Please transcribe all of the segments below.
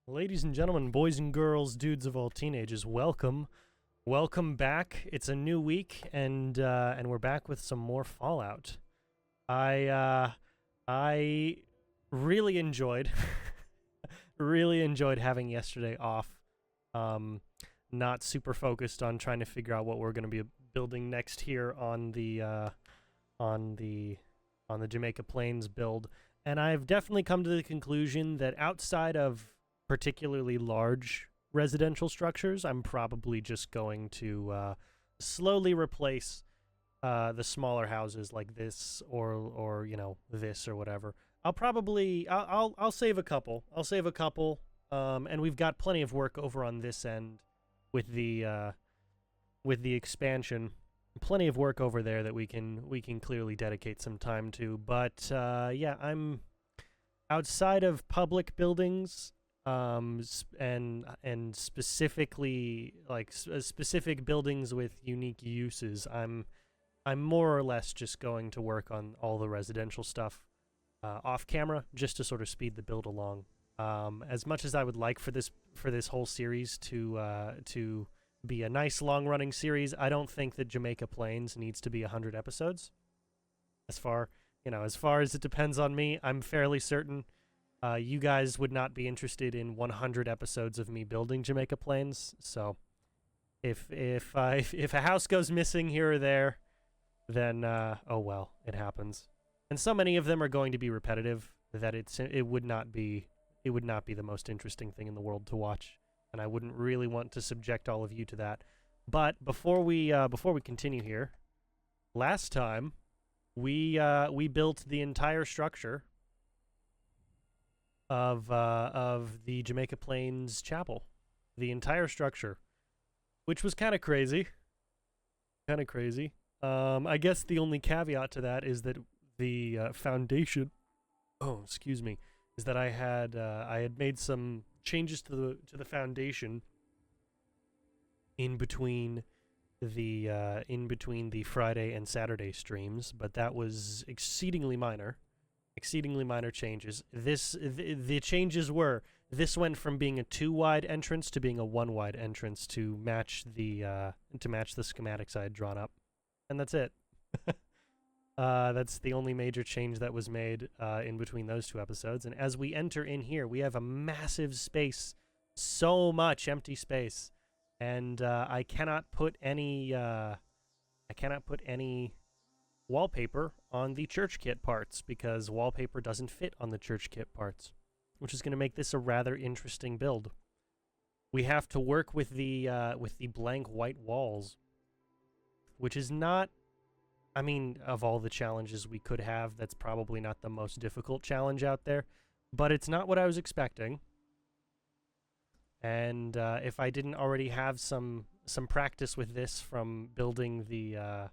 Ladies and gentlemen, boys and girls, dudes of all teenagers, welcome back. It's a new week, and we're back with some more Fallout. I really enjoyed having yesterday off. Not super focused on trying to figure out what we're going to be building next here on the Jamaica Plains build, and I've definitely come to the conclusion that outside of particularly large residential structures, I'm probably just going to slowly replace the smaller houses like this or you know, this or whatever. I'll save a couple. And we've got plenty of work over on this end with the expansion. Plenty of work over there that we can clearly dedicate some time to. But yeah, I'm outside of public buildings. And specifically like specific buildings with unique uses, I'm more or less just going to work on all the residential stuff off camera, just to sort of speed the build along. As much as I would like for this whole series to be a nice long running series, I don't think that Jamaica Plains needs to be 100 episodes. As far as it depends on me, I'm fairly certain you guys would not be interested in 100 episodes of me building Jamaica Plains. So if a house goes missing here or there, then oh well, it happens. And so many of them are going to be repetitive that it would not be the most interesting thing in the world to watch, and I wouldn't really want to subject all of you to that. But before we continue here, last time we built the entire structure of the Jamaica Plains Chapel, the entire structure, which was kind of crazy. I guess the only caveat to that is that the foundation. Oh, excuse me. Is that I had made some changes to the foundation in between the Friday and Saturday streams, but that was exceedingly minor changes. The changes were, this went from being a 2-wide entrance to being a 1-wide entrance to match the schematics I had drawn up, and that's it. That's the only major change that was made in between those two episodes. And as we enter in here, we have a massive space, so much empty space, and I cannot put any wallpaper on the church kit parts because wallpaper doesn't fit on the church kit parts, which is going to make this a rather interesting build. We have to work with the blank white walls, which is not, I mean, of all the challenges we could have, that's probably not the most difficult challenge out there, but it's not what I was expecting. And if I didn't already have some practice with this from building the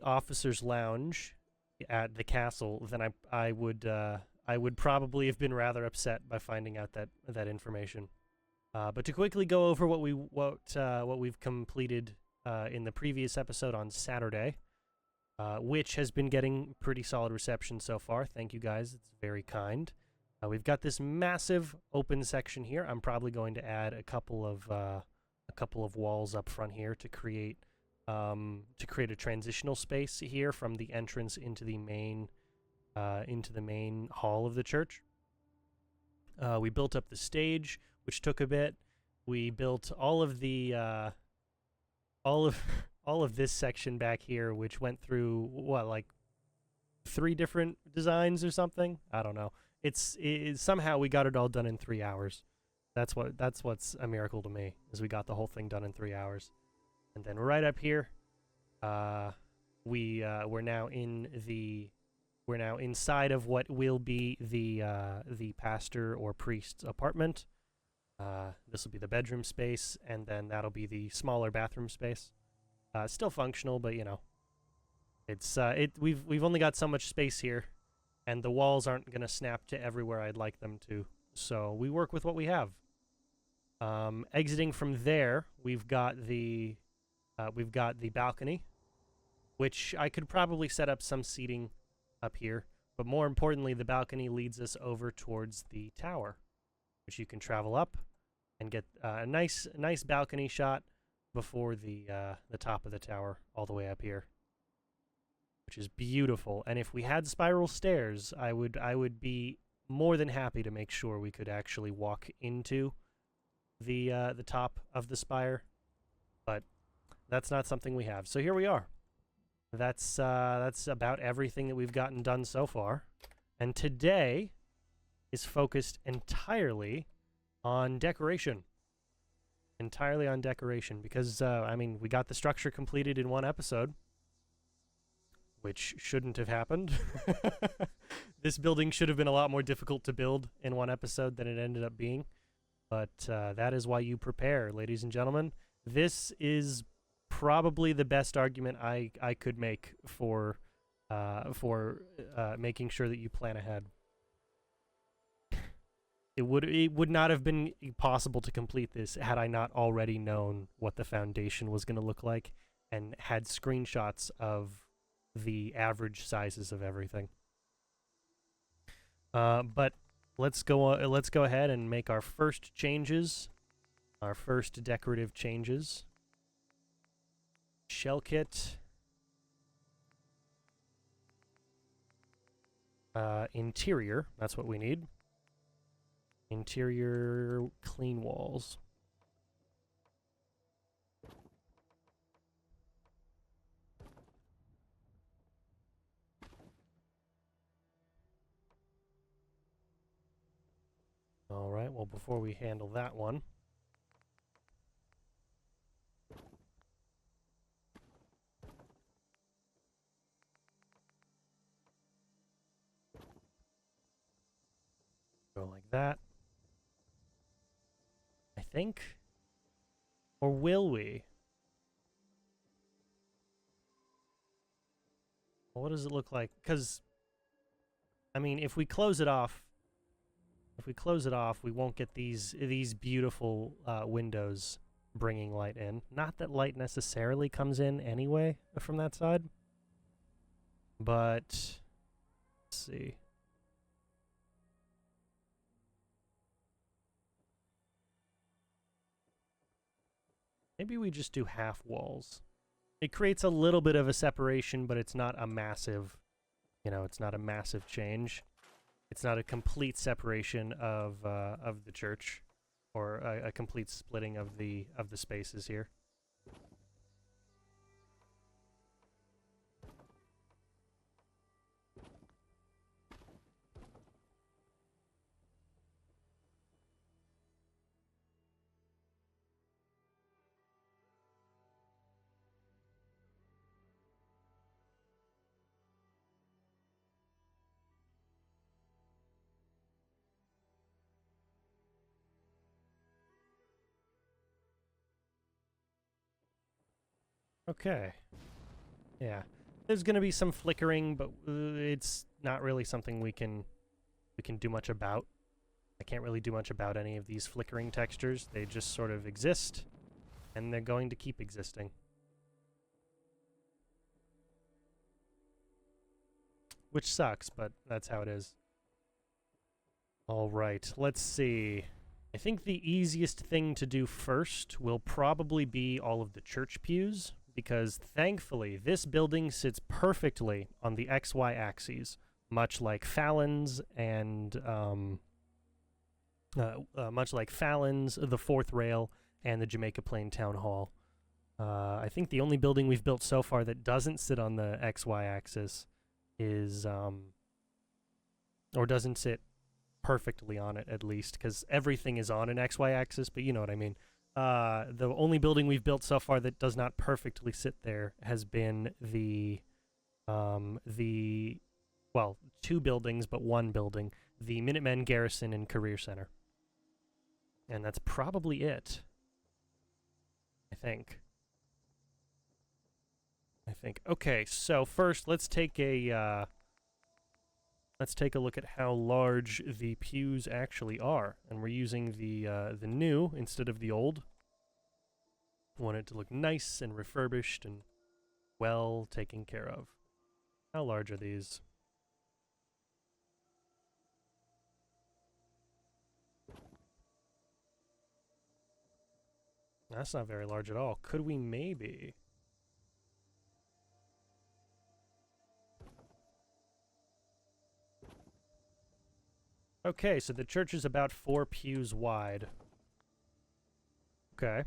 officers' lounge at the castle, then I would probably have been rather upset by finding out that information. But to quickly go over what we've completed in the previous episode on Saturday, which has been getting pretty solid reception so far. Thank you guys; it's very kind. We've got this massive open section here. I'm probably going to add a couple of walls up front here to create a transitional space here from the entrance into the main hall of the church. We built up the stage, which took a bit. We built all of this section back here, which went through like 3 different designs or something. I don't know. It's somehow we got it all done in 3 hours. That's what's a miracle to me, is we got the whole thing done in 3 hours. And then right up here, we're now inside of what will be the pastor or priest's apartment. This will be the bedroom space, and then that'll be the smaller bathroom space. Still functional, but you know, we've only got so much space here, and the walls aren't gonna snap to everywhere I'd like them to. So we work with what we have. Exiting from there, we've got the balcony, which I could probably set up some seating up here. But more importantly, the balcony leads us over towards the tower, which you can travel up and get a nice balcony shot before the top of the tower, all the way up here, which is beautiful. And if we had spiral stairs, I would be more than happy to make sure we could actually walk into the top of the spire, but that's not something we have. So here we are. That's about everything that we've gotten done so far, and today is focused entirely on decoration. Entirely on decoration, because I mean, we got the structure completed in one episode, which shouldn't have happened. This building should have been a lot more difficult to build in one episode than it ended up being, but that is why you prepare, ladies and gentlemen. This is probably the best argument I could make for making sure that you plan ahead. It would not have been possible to complete this had I not already known what the foundation was going to look like and had screenshots of the average sizes of everything. But let's go ahead and make our first changes, our first decorative changes. Shell kit. Interior, that's what we need. Interior clean walls. All right, well, before we handle that one, go like that. I think. Or will we? Well, what does it look like? Because, I mean, if we close it off, we won't get these beautiful windows bringing light in. Not that light necessarily comes in anyway from that side, but let's see. Maybe we just do half walls. It creates a little bit of a separation, but it's not a massive, it's not a massive change. It's not a complete separation of the church, or a complete splitting of the spaces here. Okay. Yeah. There's going to be some flickering, but it's not really something we can do much about. I can't really do much about any of these flickering textures. They just sort of exist, and they're going to keep existing. Which sucks, but that's how it is. All right, let's see. I think the easiest thing to do first will probably be all of the church pews, because thankfully this building sits perfectly on the XY axes, much like Fallon's and the fourth rail and the Jamaica Plain Town Hall. I think the only building we've built so far that doesn't sit on the XY axis is or doesn't sit perfectly on it, at least, because everything is on an XY axis, but you know what I mean. The only building we've built so far that does not perfectly sit there has been the two buildings, but one building, the Minutemen Garrison and Career Center. And that's probably it, I think. Okay, so first let's take a look at how large the pews actually are, and we're using the new instead of the old. Want it to look nice and refurbished and well taken care of. How large are these? That's not very large at all. Could we maybe... Okay, so the church is about 4 pews wide. Okay.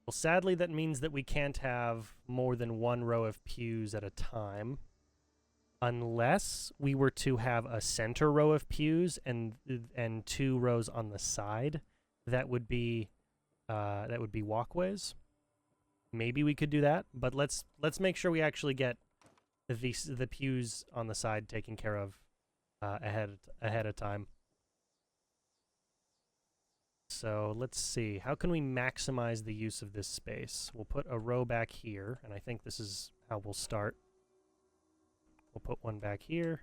Well, sadly, that means that we can't have more than 1 row of pews at a time. Unless we were to have a center row of pews and 2 rows on the side. That would be walkways. Maybe we could do that, but let's make sure we actually get the pews on the side taken care of ahead of time. So let's see, how can we maximize the use of this space? We'll put a row back here, and I think this is how we'll start. We'll put one back here.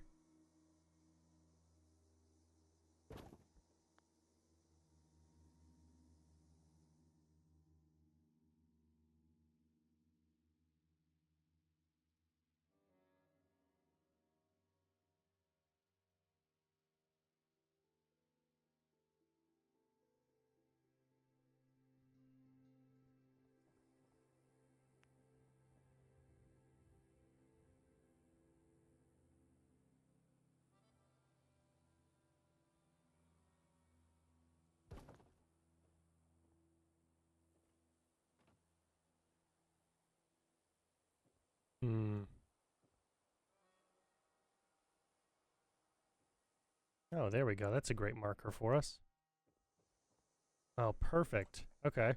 Oh, there we go. That's a great marker for us. Oh, perfect. Okay.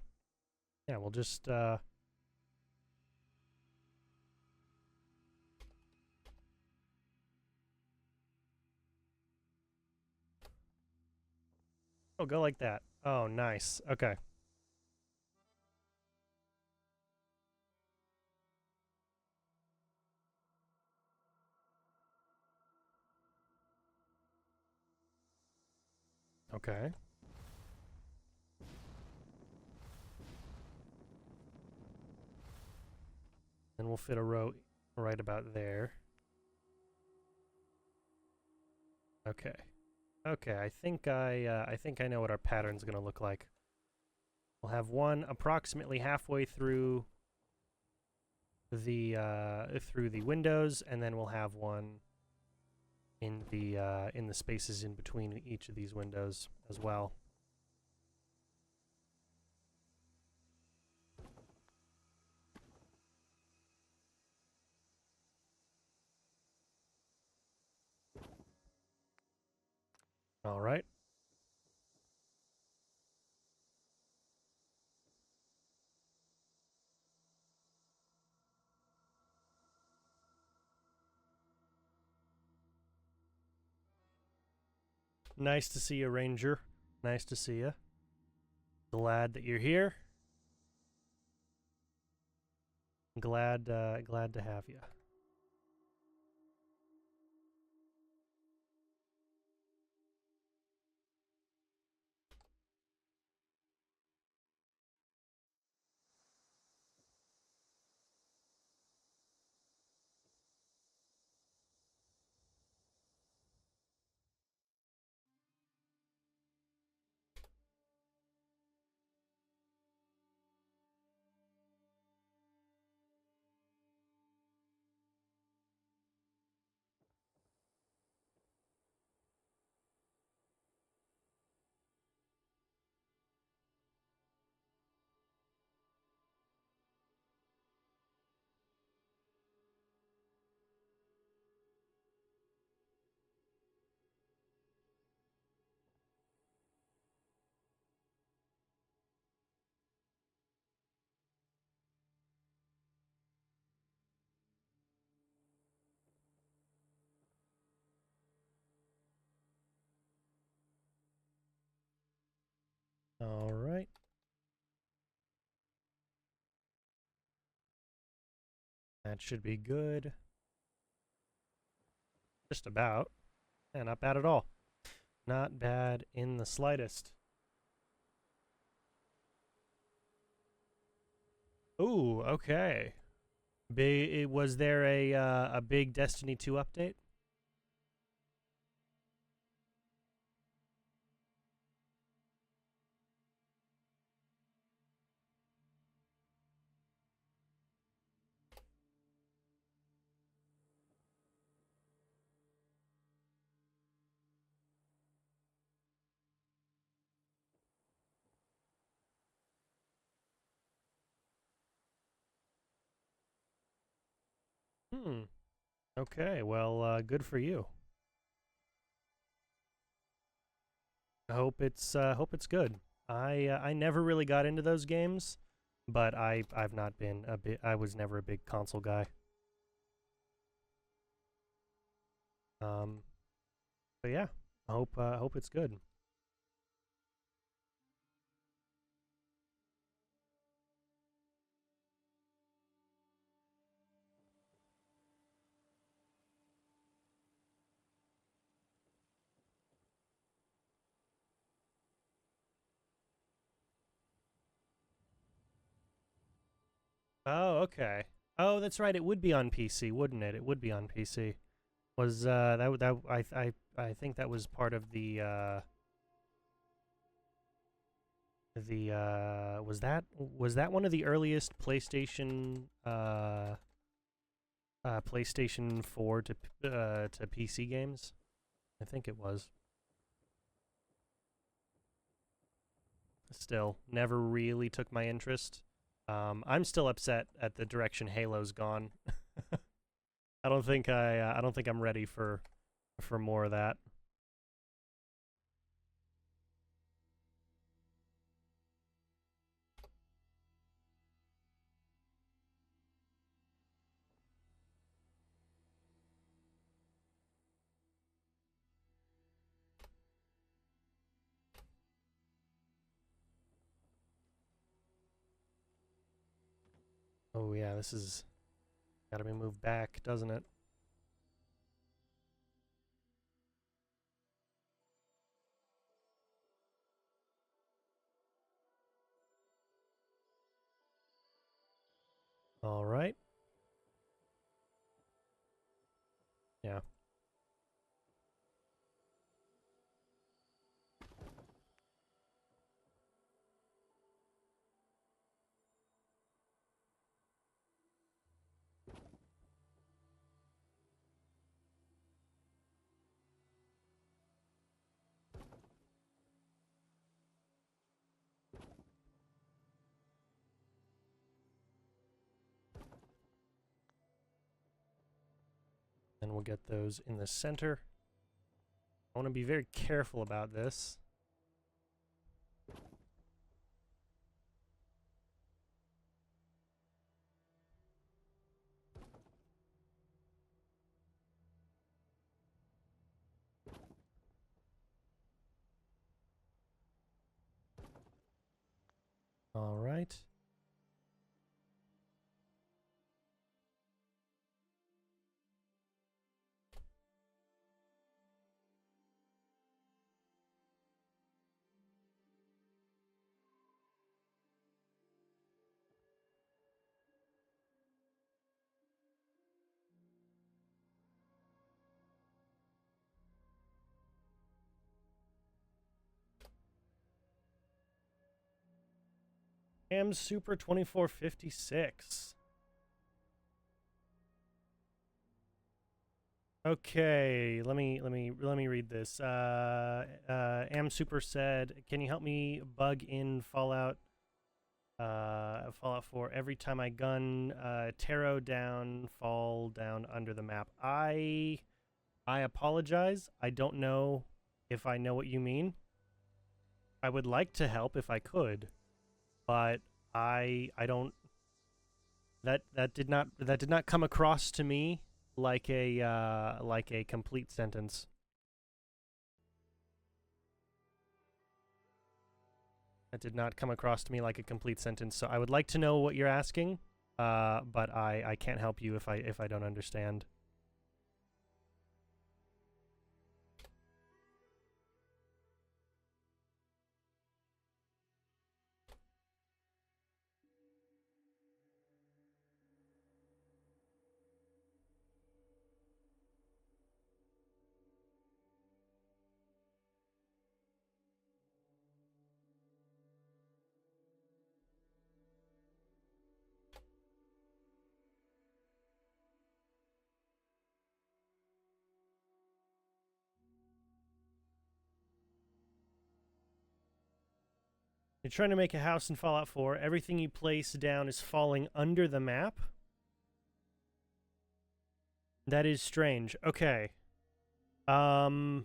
Yeah, we'll just, Oh, go like that. Oh, nice. Okay. Okay. Then we'll fit a row right about there. Okay. Okay, I think I know what our pattern's gonna look like. We'll have one approximately halfway through the windows, and then we'll have one in the spaces in between each of these windows as well. All right. Nice to see you, Ranger. Nice to see you. Glad that you're here. Glad to have you. All right. That should be good. Just about. Yeah, not bad at all. Not bad in the slightest. Ooh, okay. Was there a big Destiny 2 update? Hmm. Okay, well, good for you. Hope it's good. I never really got into those games, but I've not been a bit. I was never a big console guy. But yeah, hope it's good. Oh, okay. Oh, that's right. It would be on PC, wouldn't it? It would be on PC. Was I think that was part of the was that one of the earliest PlayStation 4 to PC games? I think it was. Still, never really took my interest. I'm still upset at the direction Halo's gone. I don't think I'm ready for more of that. Oh yeah, this is gotta be moved back, doesn't it? All right. Yeah. And we'll get those in the center. I want to be very careful about this. All right. Am Super 2456. Okay, let me read this. Am Super said, "Can you help me bug in Fallout 4 every time I gun tarot down, fall down under the map?" I apologize. I don't know if I know what you mean. I would like to help if I could, but I don't. That did not come across to me like a complete sentence. That did not come across to me like a complete sentence. So I would like to know what you're asking, but I can't help you if I don't understand. You're trying to make a house in Fallout 4. Everything you place down is falling under the map. That is strange. Okay. That's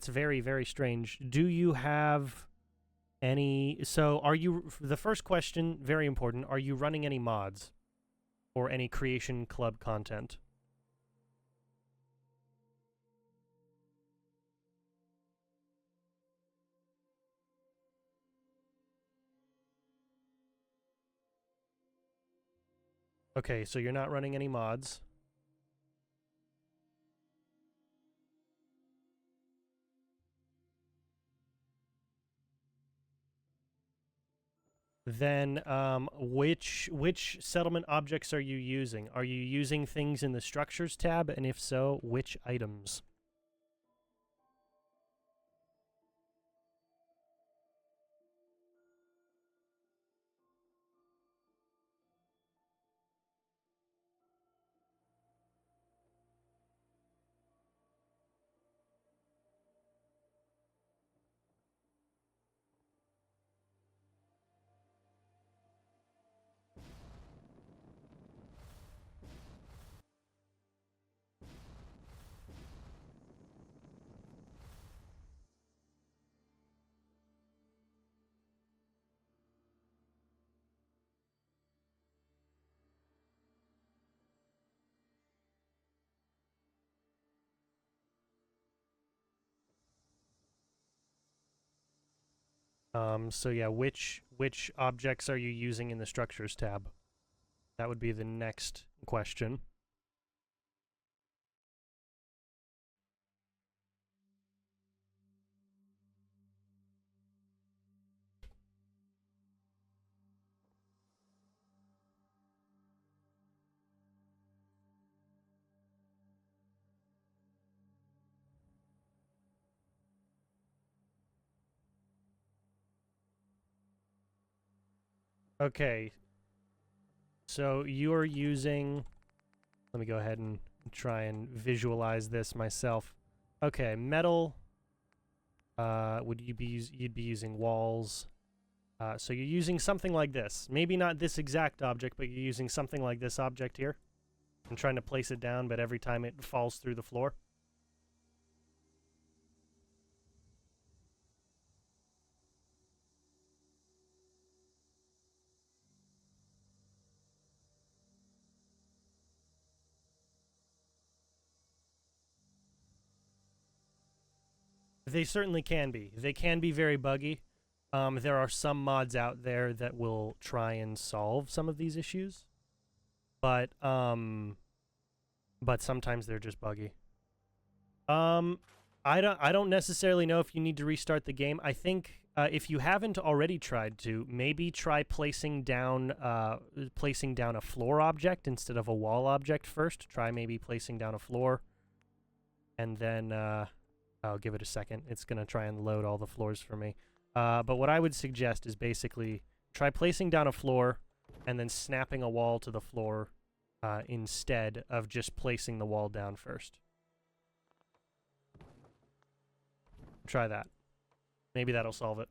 very, very strange. Do you have any... So, are you... The first question, very important. Are you running any mods? Or any Creation Club content? Okay, so you're not running any mods. Then, which settlement objects are you using? Are you using things in the Structures tab? And if so, which items? So yeah, which objects are you using in the Structures tab? That would be the next question. Okay. So you're using... Let me go ahead and try and visualize this myself. Okay, metal. You'd be using walls. So you're using something like this. Maybe not this exact object, but you're using something like this object here. And trying to place it down, but every time it falls through the floor. They certainly can be. They can be very buggy. There are some mods out there that will try and solve some of these issues, but sometimes they're just buggy. I don't necessarily know if you need to restart the game. I think if you haven't already tried to, maybe try placing down a floor object instead of a wall object first. Try maybe placing down a floor, and then I'll give it a second. It's gonna try and load all the floors for me. But what I would suggest is basically try placing down a floor and then snapping a wall to the floor instead of just placing the wall down first. Try that. Maybe that'll solve it.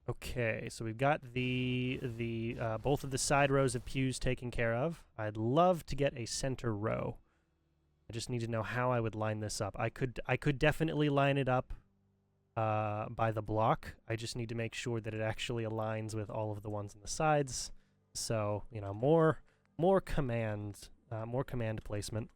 Okay, so we've got the both of the side rows of pews taken care of. I'd love to get a center row. I just need to know how I would line this up. I could definitely line it up by the block. I just need to make sure that it actually aligns with all of the ones on the sides. So, you know, more command placement.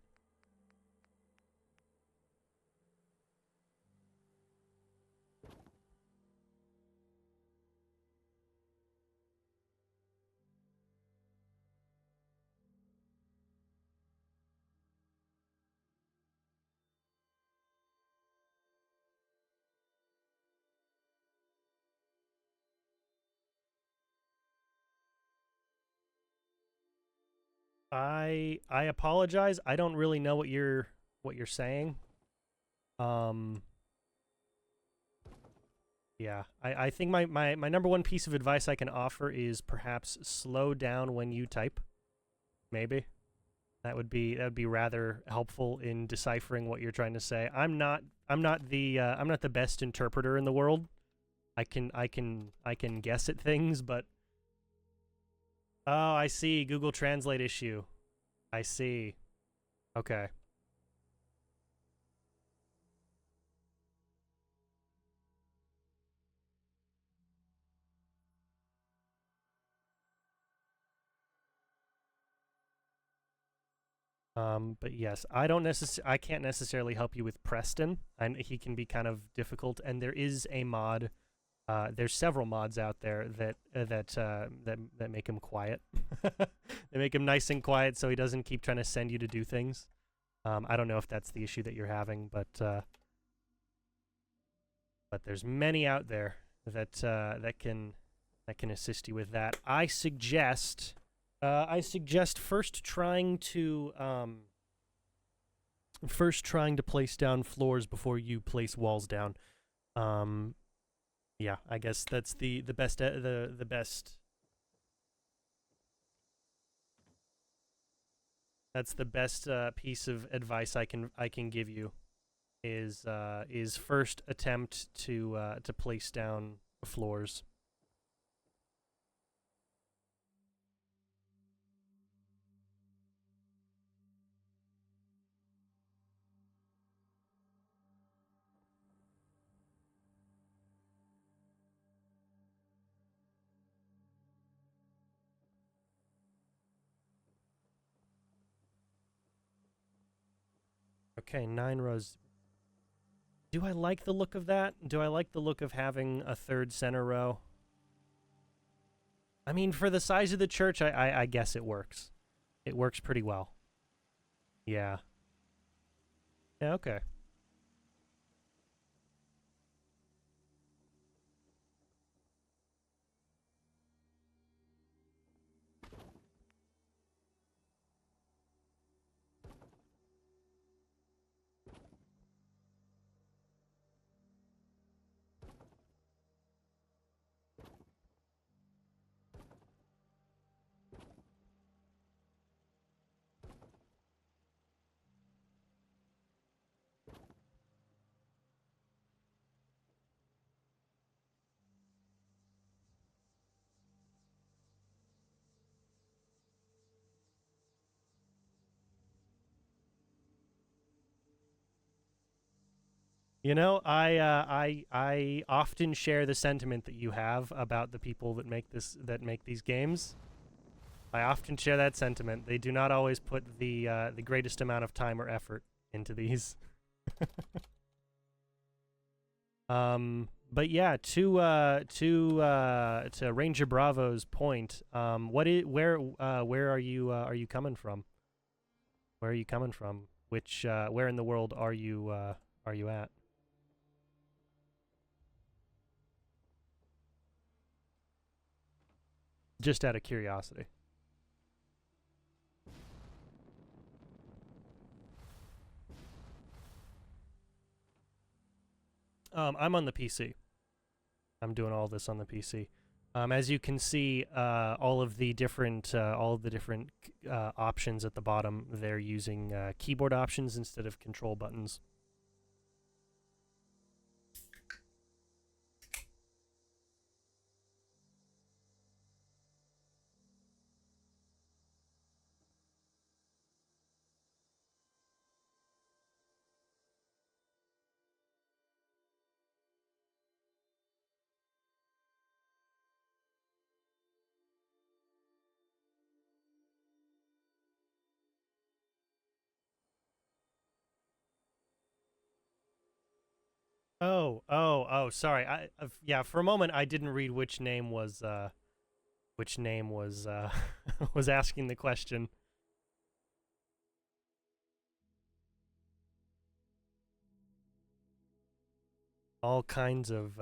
I apologize. I don't really know what you're saying. Yeah, I think my number one piece of advice I can offer is perhaps slow down when you type. Maybe. That would be rather helpful in deciphering what you're trying to say. I'm not the best interpreter in the world. I can guess at things, but oh, I see. Google Translate issue. I see. Okay. But yes, I can't necessarily help you with Preston, and he can be kind of difficult. And there is a mod. There's several mods out there that make him quiet. They make him nice and quiet, so he doesn't keep trying to send you to do things. I don't know if that's the issue that you're having, but there's many out there that can assist you with that. I suggest first trying to place down floors before you place walls down. Yeah, I guess that's the best the best. That's the best piece of advice I can give you is first attempt to place down floors. Okay, 9 rows. Do I like the look of that? Do I like the look of having a third center row? I mean, for the size of the church, I guess it works. It works pretty well. Yeah. Yeah, okay. You know, I often share the sentiment that you have about the people that make these games. I often share that sentiment. They do not always put the greatest amount of time or effort into these. But yeah, to Ranger Bravo's point, where are you coming from? Where are you coming from? Which where in the world are you at? Just out of curiosity. I'm on the PC. I'm doing all this on the PC. As you can see, all of the different options at the bottom, they're using keyboard options instead of control buttons. Oh, sorry. Yeah, for a moment I didn't read which name was was asking the question. All kinds of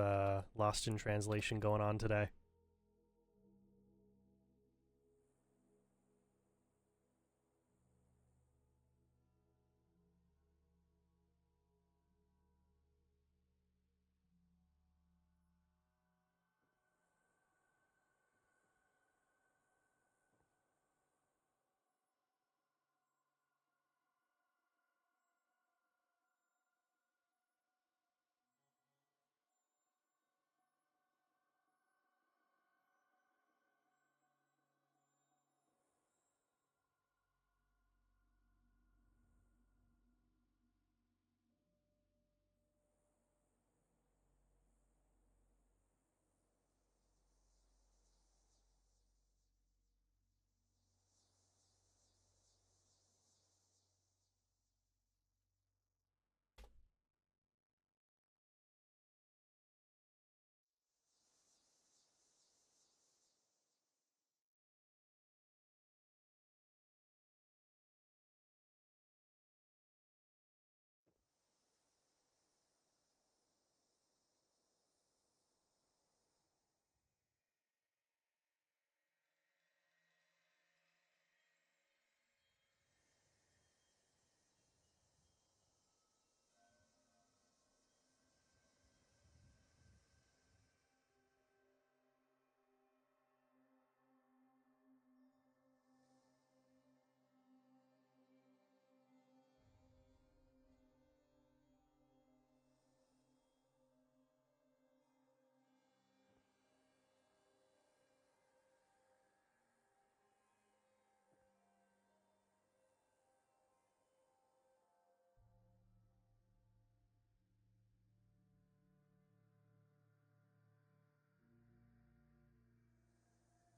lost in translation going on today.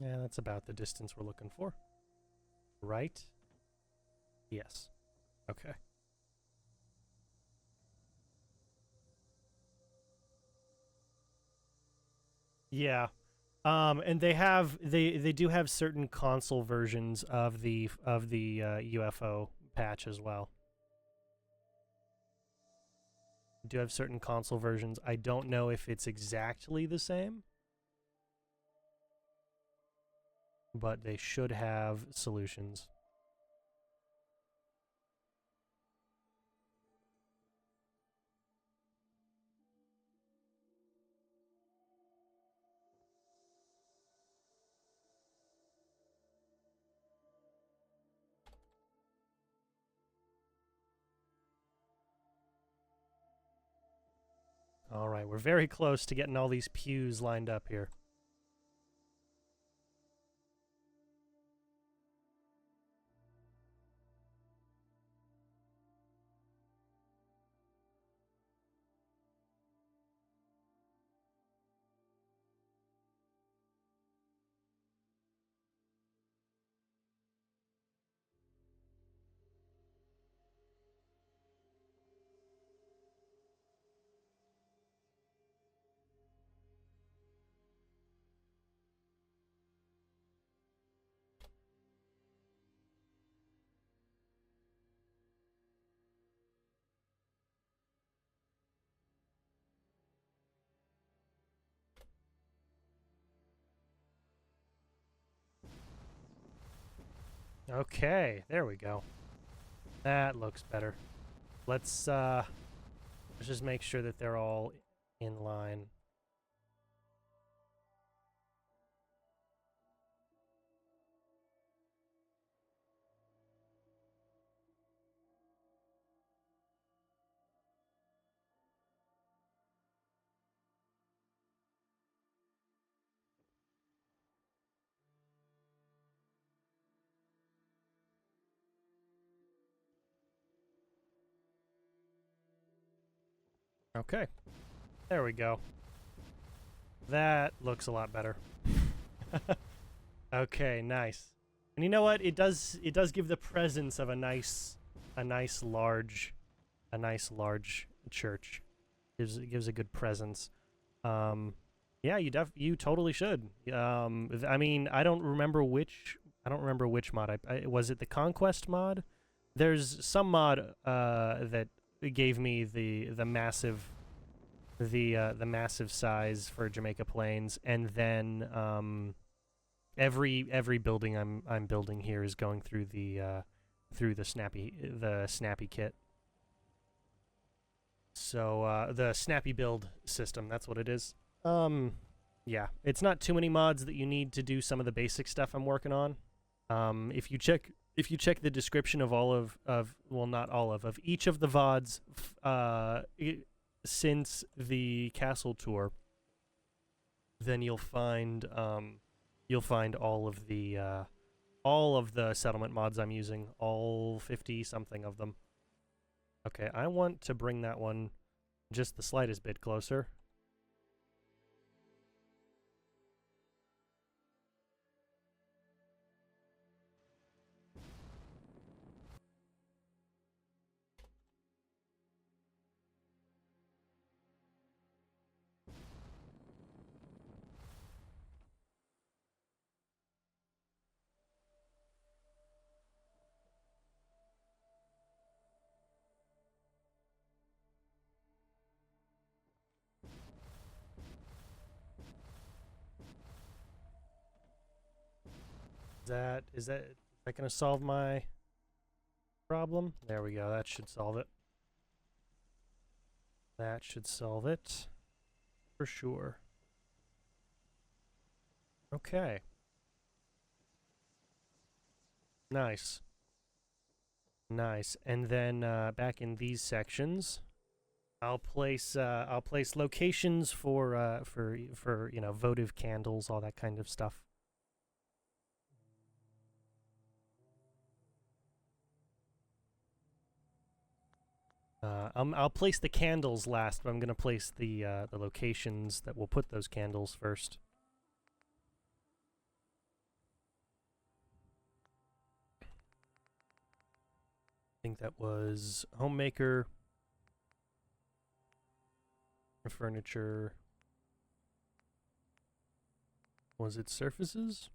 Yeah, that's about the distance we're looking for. Right? Yes. Okay. Yeah. And they do have certain console versions of the UFO patch as well. Do have certain console versions. I don't know if it's exactly the same, but they should have solutions. All right, we're very close to getting all these pews lined up here. Okay, there we go. That looks better. Let's just make sure that they're all in line. Okay. There we go. That looks a lot better. Okay, nice. And you know what? It does give the presence of a nice large church. It gives a good presence. Yeah, you totally should. I mean, I don't remember which mod. Was it the Conquest mod? There's some mod that gave me the massive size for Jamaica Plains, and then every building I'm building here is going through the Snappy kit. So the Snappy build system, that's what it is. Yeah, it's not too many mods that you need to do some of the basic stuff I'm working on. If you check the description of all of well, not all of each of the VODs since the castle tour, then you'll find all of the settlement mods I'm using, all 50 something of them. Okay, I want to bring that one just the slightest bit closer. Is that gonna solve my problem? There we go. That should solve it. That should solve it for sure. Okay. Nice. Nice. And then back in these sections, I'll place locations for you know, votive candles, all that kind of stuff. I'll place the candles last, but I'm gonna place the locations that will put those candles first. think that was Homemaker, furniture. Was it surfaces?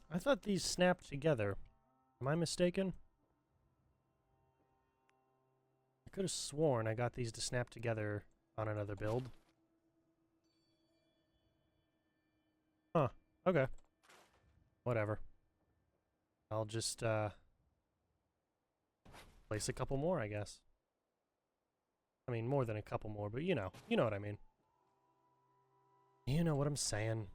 I thought these snapped together. Am I mistaken? I could have sworn I got these to snap together on another build. Huh. Okay. Whatever. I'll just, place a couple more, I guess. I mean, more than a couple more, but you know what I mean. You know what I'm saying.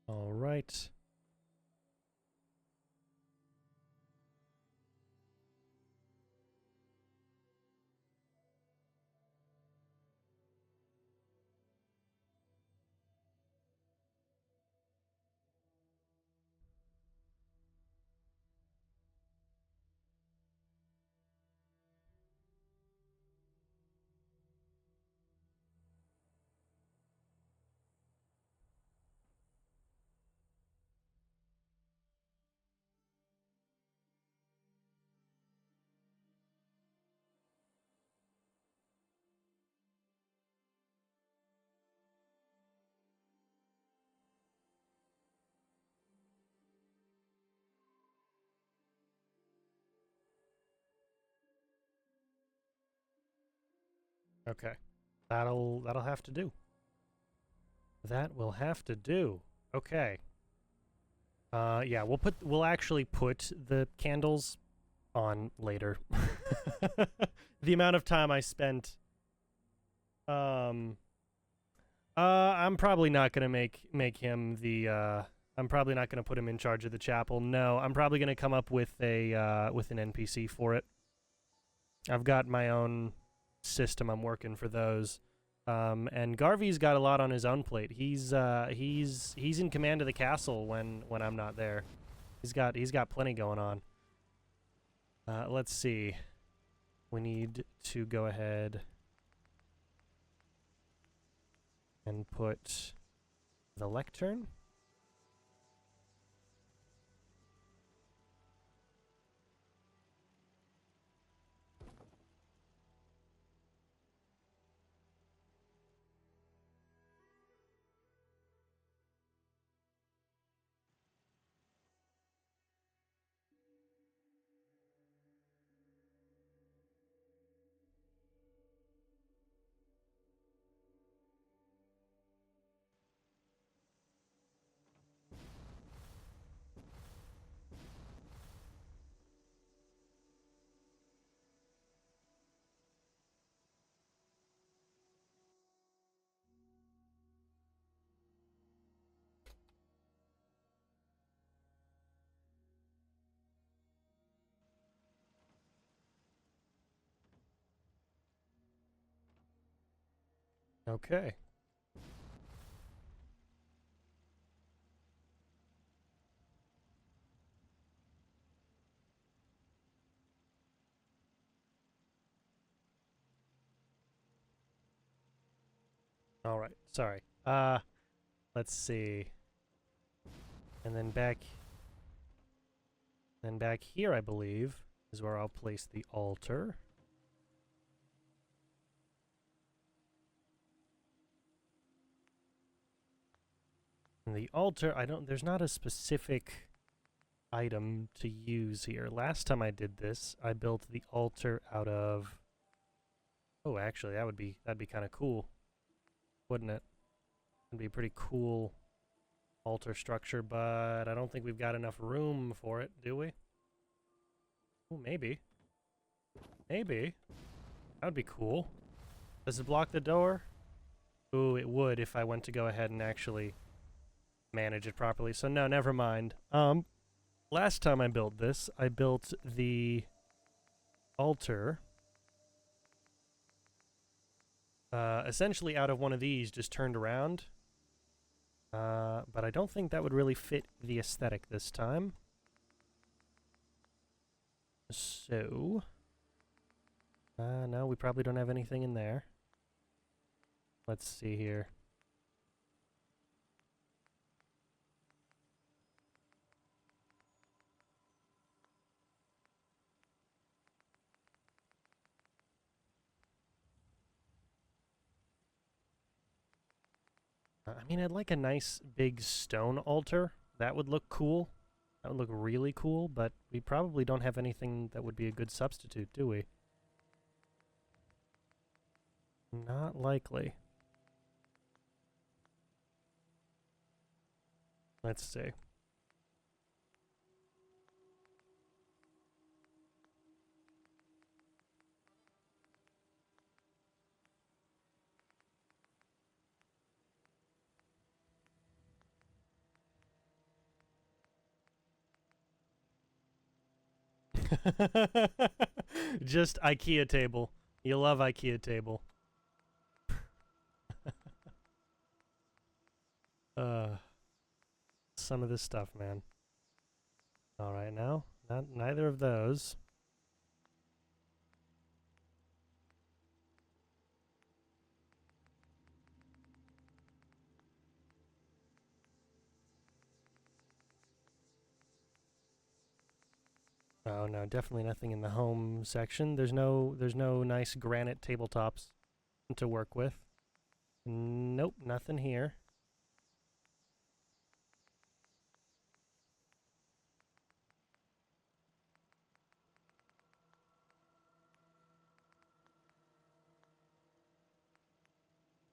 All right. Okay. That'll have to do. That will have to do. Okay. Yeah, we'll actually put the candles on later. The amount of time I spent I'm probably not going to make him the I'm probably not going to put him in charge of the chapel. No, I'm probably going to come up with a with an NPC for it. I've got my own system I'm working for those. And Garvey's got a lot on his own plate. He's in command of the castle when I'm not there. He's got plenty going on. Let's see. We need to go ahead and put the lectern. Okay. All right. Sorry. Let's see. And then back here, I believe, is where I'll place the altar. And the altar, there's not a specific item to use here. Last time I did this, I built the altar out of... Oh, actually, that'd be kind of cool, wouldn't it? It'd be a pretty cool altar structure, but I don't think we've got enough room for it, do we? Oh, maybe. Maybe. That would be cool. Does it block the door? Ooh, it would if I went to go ahead and actually manage it properly. So no, never mind. Last time I built this, I built the altar essentially out of one of these, just turned around. But I don't think that would really fit the aesthetic this time. So... no, we probably don't have anything in there. Let's see here. I mean, I'd like a nice big stone altar. That would look cool. That would look really cool, but we probably don't have anything that would be a good substitute, do we? Not likely. Let's see. Just IKEA table. You love IKEA table. Some of this stuff, man. All right, now, neither of those. Oh no, definitely nothing in the home section. There's no nice granite tabletops to work with. Nope, nothing here.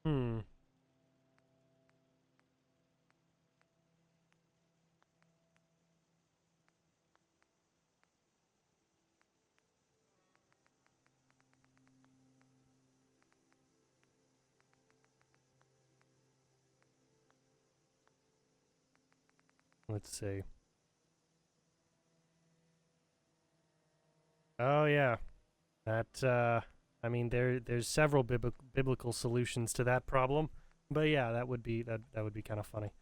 Hmm. Let's see. Oh yeah, that. I mean, there's several biblical solutions to that problem, but yeah, that would be kind of funny.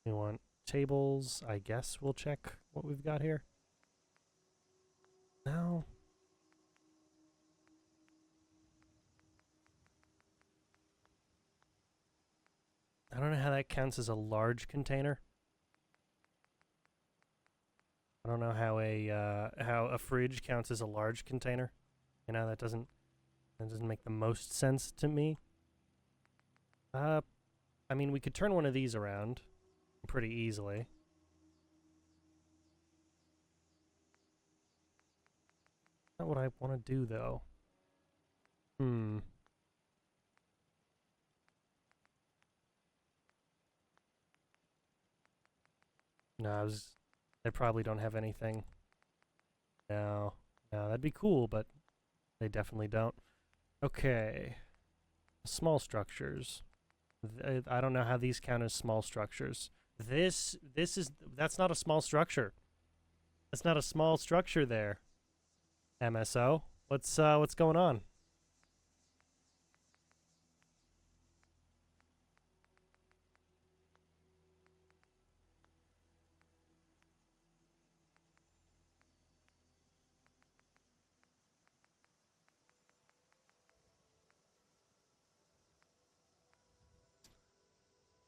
We want tables. I guess we'll check what we've got here. No. I don't know how that counts as a large container. I don't know how a fridge counts as a large container. You know, that doesn't make the most sense to me. I mean, we could turn one of these around pretty easily. Not what I want to do though. No, they probably don't have anything. No, that'd be cool, but they definitely don't. Okay. Small structures. I don't know how these count as small structures. That's not a small structure. That's not a small structure there. MSO, what's going on?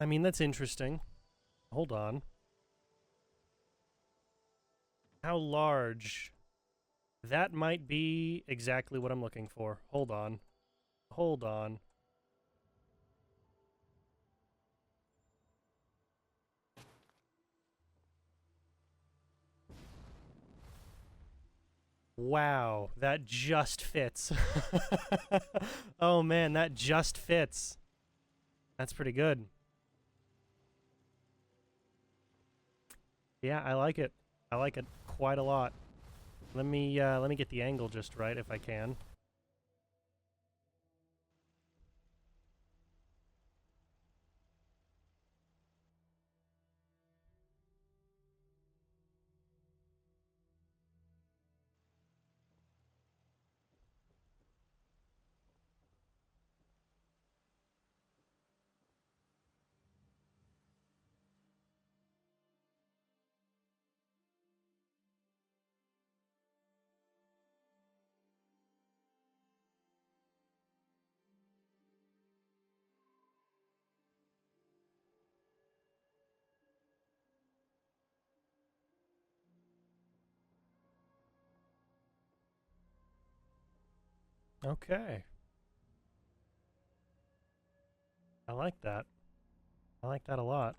I mean, that's interesting. Hold on. How large? That might be exactly what I'm looking for. Hold on. Hold on. Wow, that just fits. Oh man, that just fits. That's pretty good. Yeah, I like it. I like it quite a lot. Let me get the angle just right if I can. Okay. I like that. I like that a lot.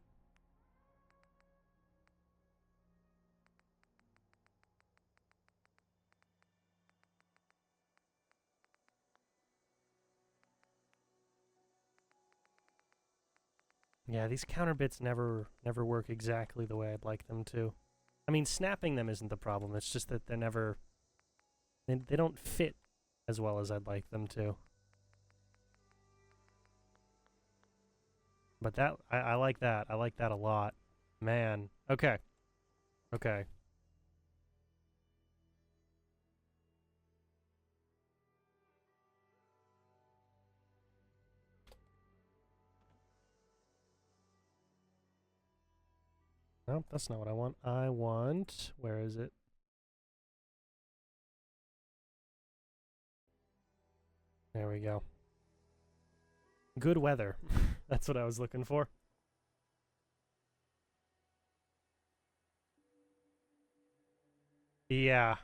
Yeah, these counter bits never work exactly the way I'd like them to. I mean, snapping them isn't the problem. It's just that they don't fit as well as I'd like them to. But I like that. I like that a lot. Man. Okay. Okay. Nope, that's not what I want. I want... Where is it? There we go. Good weather. That's what I was looking for. Yeah.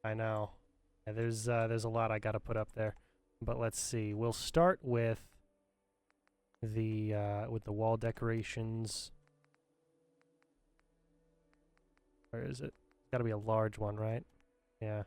I know. Yeah, there's a lot I gotta put up there. But let's see. We'll start with the wall decorations. Where is it? It's gotta be a large one, right? Yeah.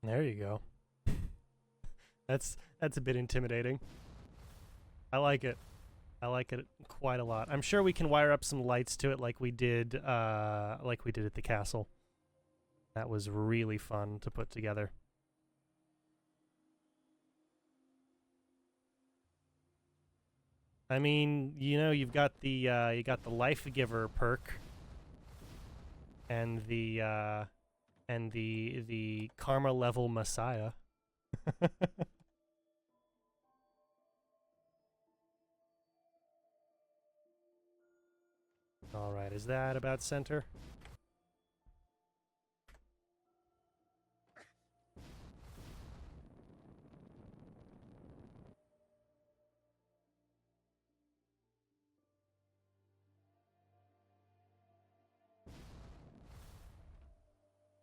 There you go. That's a bit intimidating. I like it. I like it quite a lot. I'm sure we can wire up some lights to it like we did at the castle. That was really fun to put together. I mean, you know, you've got the Life Giver perk and the Karma level Messiah. All right, is that about center?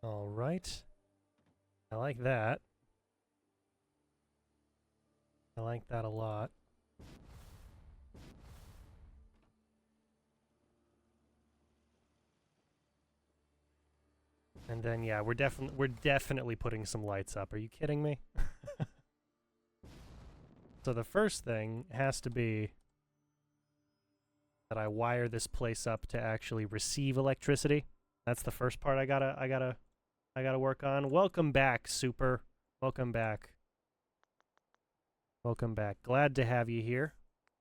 All right. I like that. I like that a lot. And then yeah, we're definitely putting some lights up. Are you kidding me? So the first thing has to be that I wire this place up to actually receive electricity. That's the first part I gotta work on. Welcome back, Super. Welcome back. Welcome back. Glad to have you here.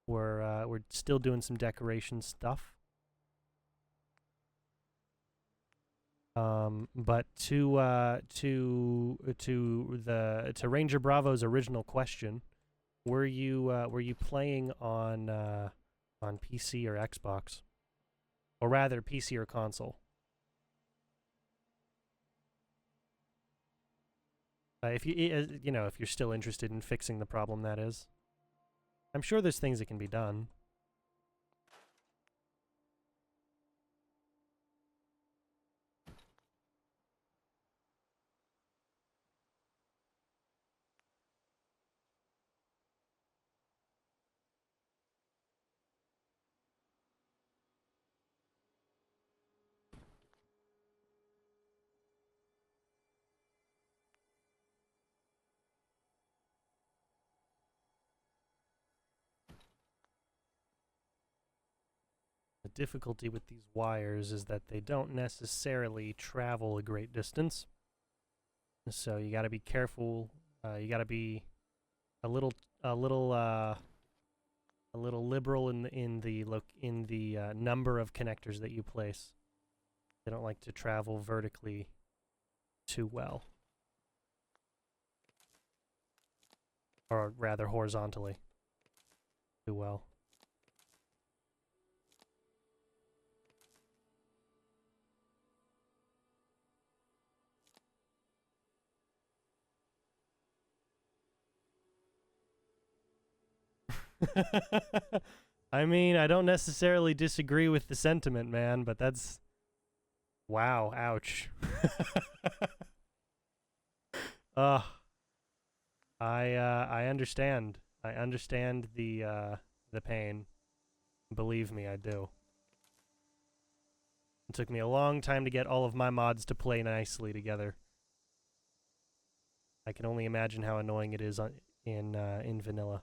We're still doing some decoration stuff. But to Ranger Bravo's original question, were you playing on PC or Xbox, or rather PC or console? If you know, if you're still interested in fixing the problem, that is. I'm sure there's things that can be done. The difficulty with these wires is that they don't necessarily travel a great distance. So you got to be careful. You got to be a little liberal in the number of connectors that you place. They don't like to travel vertically too well, or rather horizontally too well. I mean, I don't necessarily disagree with the sentiment, man, but that's... Wow, ouch. I understand. I understand the pain. Believe me, I do. It took me a long time to get all of my mods to play nicely together. I can only imagine how annoying it is in vanilla.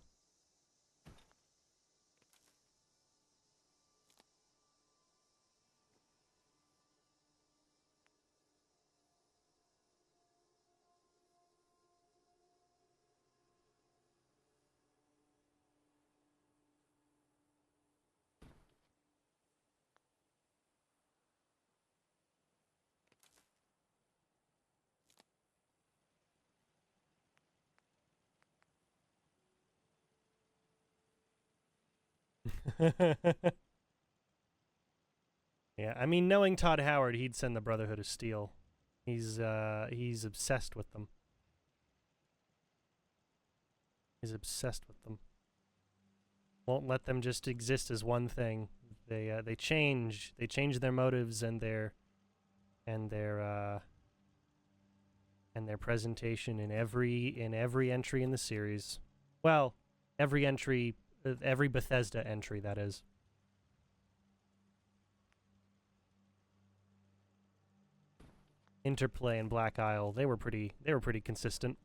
Yeah, I mean, knowing Todd Howard, he'd send the Brotherhood of Steel. He's obsessed with them. He's obsessed with them. Won't let them just exist as one thing. They change their motives and their presentation in every entry in the series. Well, every entry, every Bethesda entry, that is. Interplay and Black Isle, they were pretty consistent.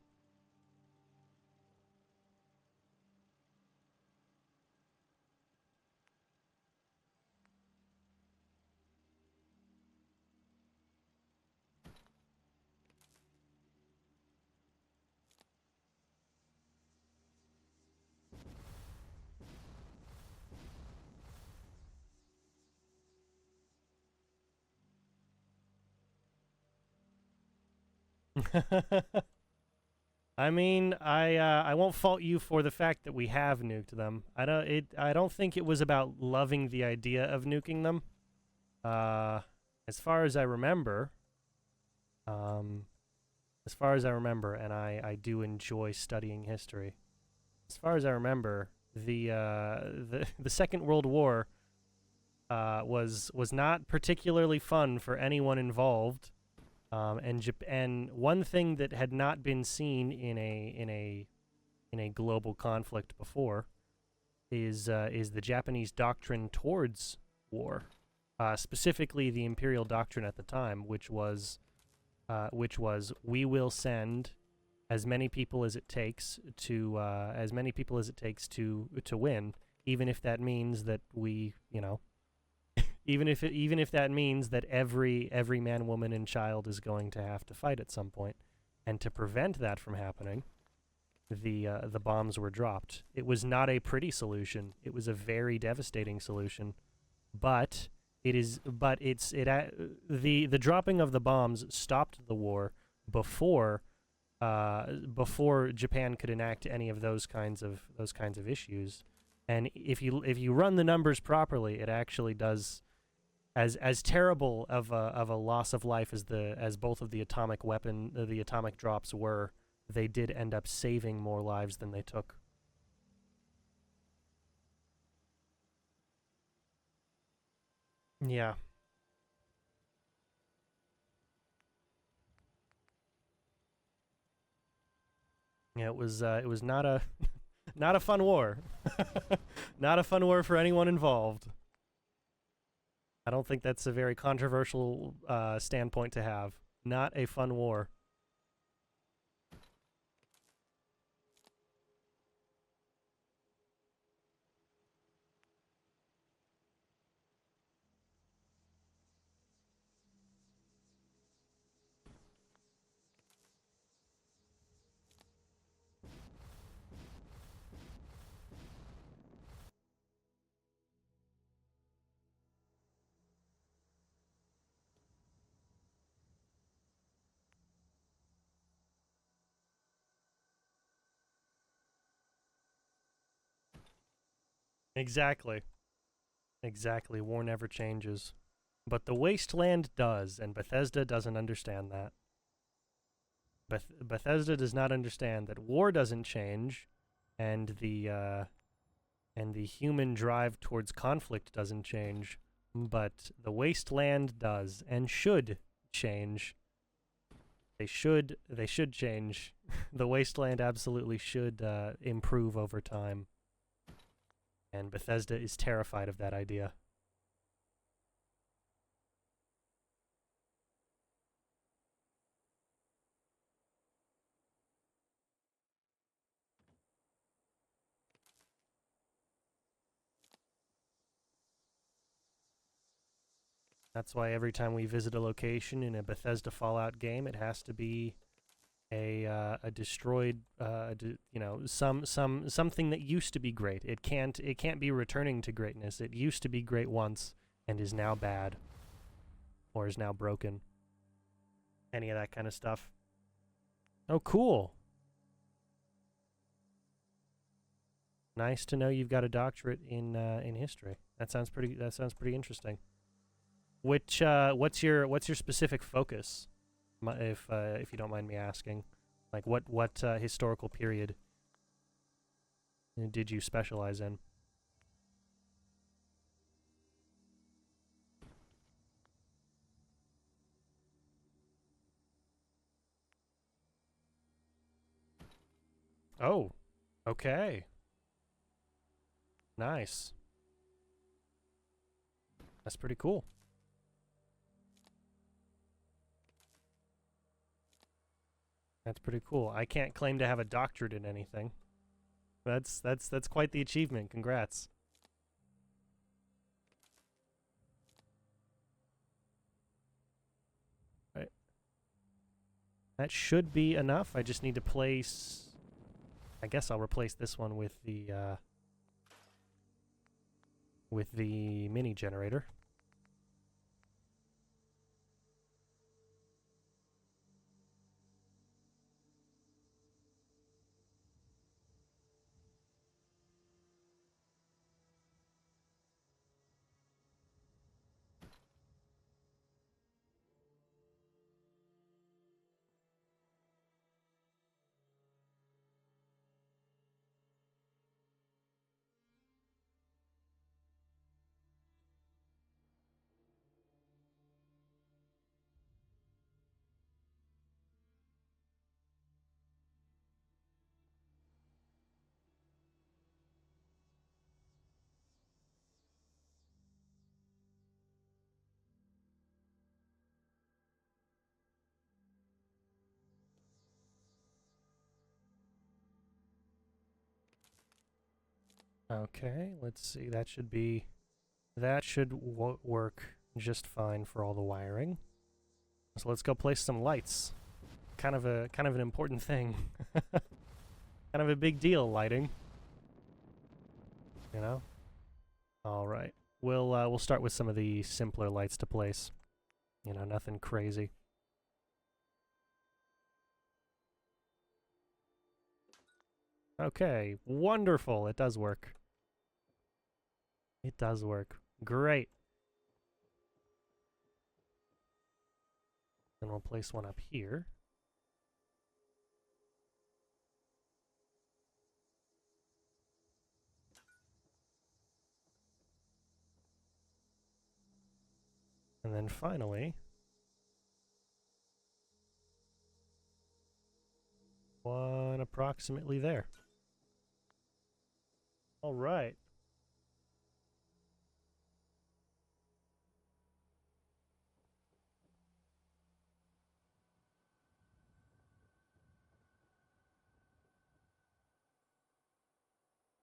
I mean, I won't fault you for the fact that we have nuked them. I don't think it was about loving the idea of nuking them. As far as I remember, and I do enjoy studying history. As far as I remember, the Second World War was not particularly fun for anyone involved. And one thing that had not been seen in a global conflict before is the Japanese doctrine towards war, specifically the imperial doctrine at the time, which was we will send as many people as it takes to win, even if that means that we, you know, even if that means that every man, woman, and child is going to have to fight at some point. And to prevent that from happening, the bombs were dropped. It was not a pretty solution. It was a very devastating solution, but the dropping of the bombs stopped the war before Japan could enact any of those kinds of issues. And if you run the numbers properly, it actually does. As terrible of a loss of life as both of the atomic drops were, they did end up saving more lives than they took. Yeah. Yeah, it was not a not a fun war. Not a fun war for anyone involved. I don't think that's a very controversial standpoint to have. Not a fun war. Exactly. Exactly. War never changes. But the Wasteland does, and Bethesda doesn't understand that. Bethesda does not understand that war doesn't change, and the human drive towards conflict doesn't change, but the Wasteland does and should change. They should change. The Wasteland absolutely should improve over time. And Bethesda is terrified of that idea. That's why every time we visit a location in a Bethesda Fallout game, it has to be a destroyed, something that used to be great. It can't be returning to greatness. It used to be great once and is now bad, or is now broken. Any of that kind of stuff. Oh, cool. Nice to know you've got a doctorate in history. That sounds pretty interesting. What's your specific focus, if you don't mind me asking? Like what historical period did you specialize in? Oh, okay. Nice. That's pretty cool. That's pretty cool. I can't claim to have a doctorate in anything. That's quite the achievement. Congrats. Right. That should be enough. I just need to place... I guess I'll replace this one with the mini generator. Okay, let's see. That should work just fine for all the wiring. So let's go place some lights. Kind of an important thing. Kind of a big deal, lighting. You know? All right. We'll start with some of the simpler lights to place. You know, nothing crazy. Okay, wonderful. It does work. It does work. Great. And we'll place one up here. And then finally, one approximately there. All right.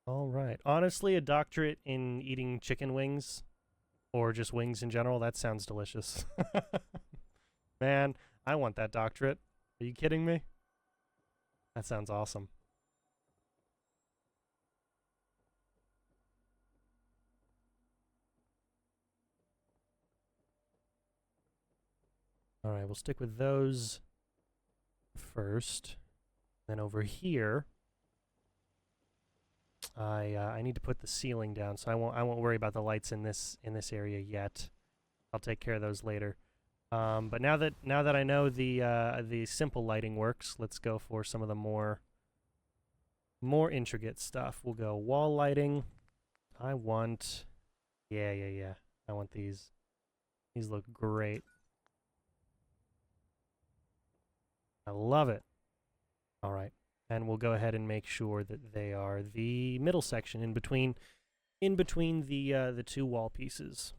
All right. Honestly, a doctorate in eating chicken wings, or just wings in general, that sounds delicious. Man, I want that doctorate. Are you kidding me? That sounds awesome. All right, we'll stick with those first. Then over here, I need to put the ceiling down, so I won't worry about the lights in this area yet. I'll take care of those later. But now that I know the simple lighting works, let's go for some of the more intricate stuff. We'll go wall lighting. I want, yeah. I want these. These look great. I love it. All right, and we'll go ahead and make sure that they are the middle section in between the two wall pieces.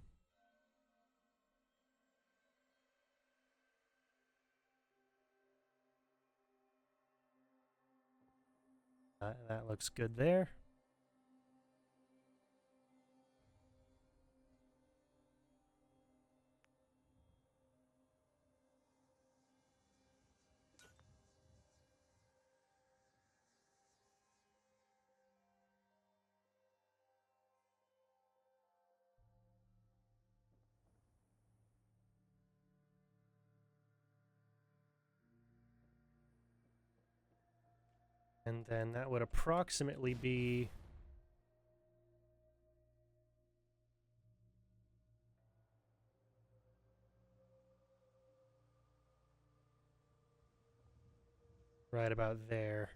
That looks good there. And then that would approximately be right about there.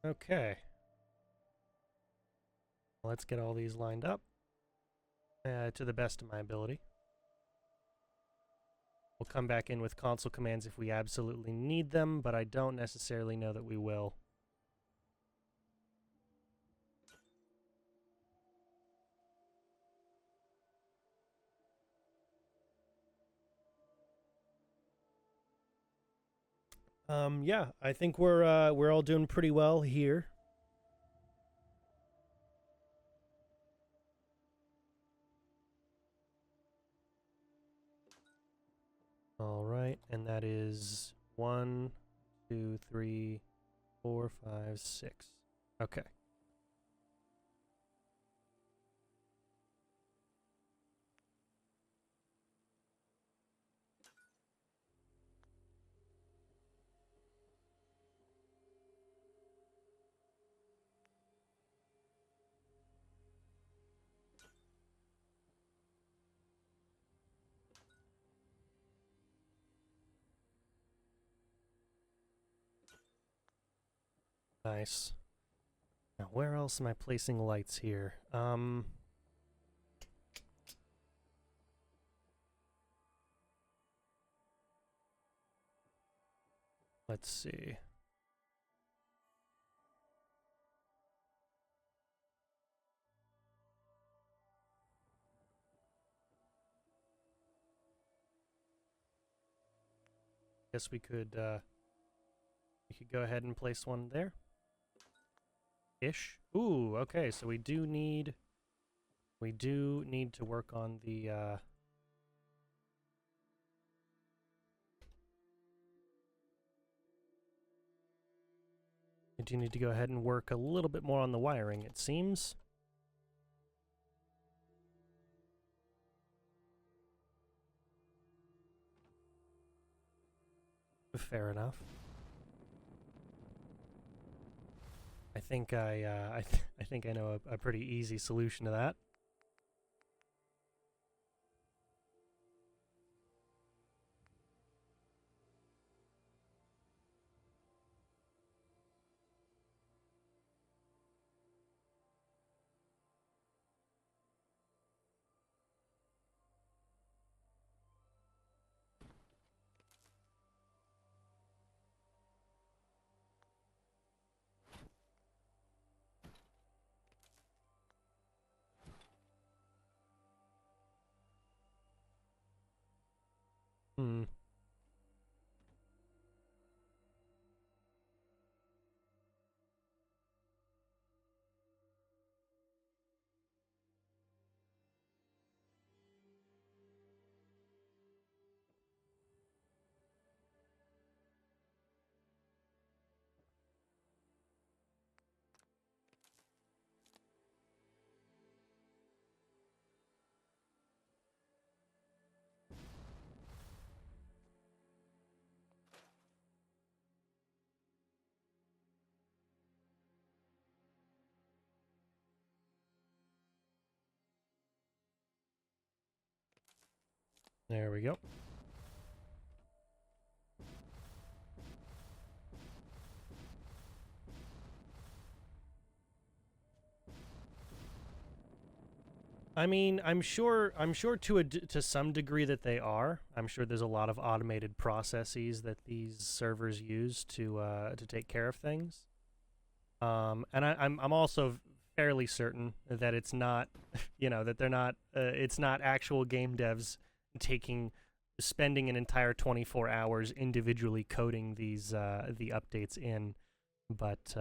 Okay. Let's get all these lined up to the best of my ability. We'll come back in with console commands if we absolutely need them, but I don't necessarily know that we will. Yeah, I think we're all doing pretty well here. All right, and that is 1, 2, 3, 4, 5, 6. Okay. Nice. Now, where else am I placing lights here? Let's see. Guess we could go ahead and place one there. Ish. Ooh, okay, so we do need to work on the we do need to go ahead and work a little bit more on the wiring, it seems. Fair enough. I think I think I know a pretty easy solution to that. Hmm. There we go. I mean, I'm sure to some degree that they are. I'm sure there's a lot of automated processes that these servers use to take care of things. And I'm also fairly certain that it's not, that they're not. It's not actual game devs spending an entire 24 hours individually coding these the updates in, but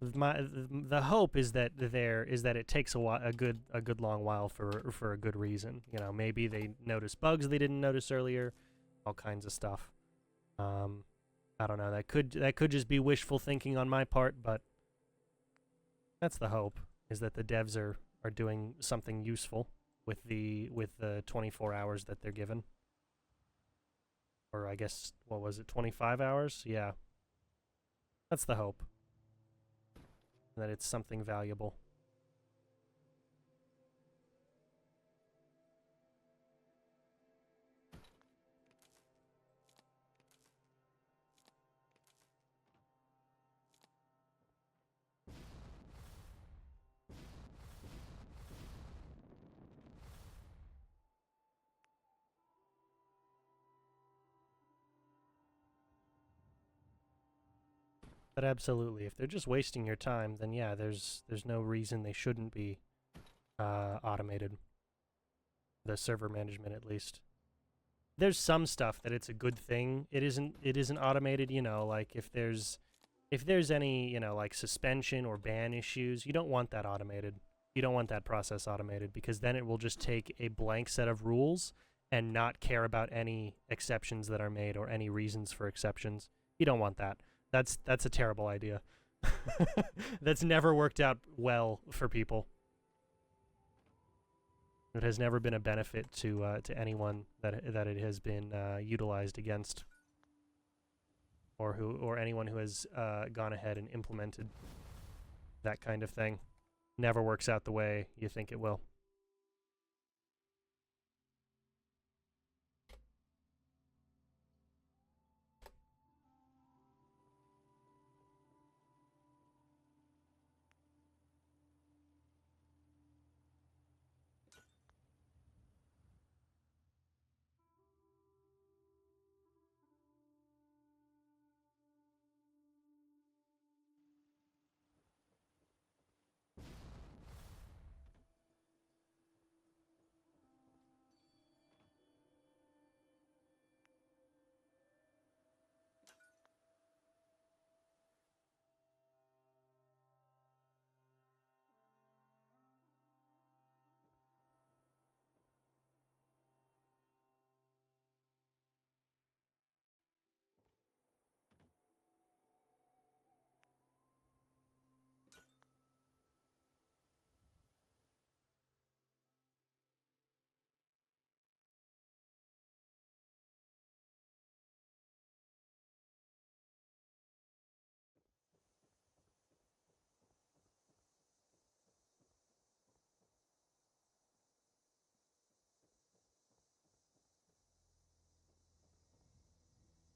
the hope is that it takes a good long while for a good reason. Maybe they notice bugs they didn't notice earlier, all kinds of stuff. I don't know. That could just be wishful thinking on my part, but that's the hope, is that the devs are doing something useful with the 24 hours that they're given. Or I guess, what was it, 25 hours? Yeah. That's the hope. That it's something valuable. But absolutely, if they're just wasting your time, then yeah, there's no reason they shouldn't be automated. The server management, at least. there's some stuff that it's a good thing it isn't automated, you know, like if there's any, you know, like suspension or ban issues, you don't want that automated. You don't want that process automated, because then it will just take a blank set of rules and not care about any exceptions that are made or any reasons for exceptions. You don't want that. That's a terrible idea. That's never worked out well for people. It has never been a benefit to anyone that it has been utilized against, or anyone who has gone ahead and implemented that kind of thing. Never works out the way you think it will.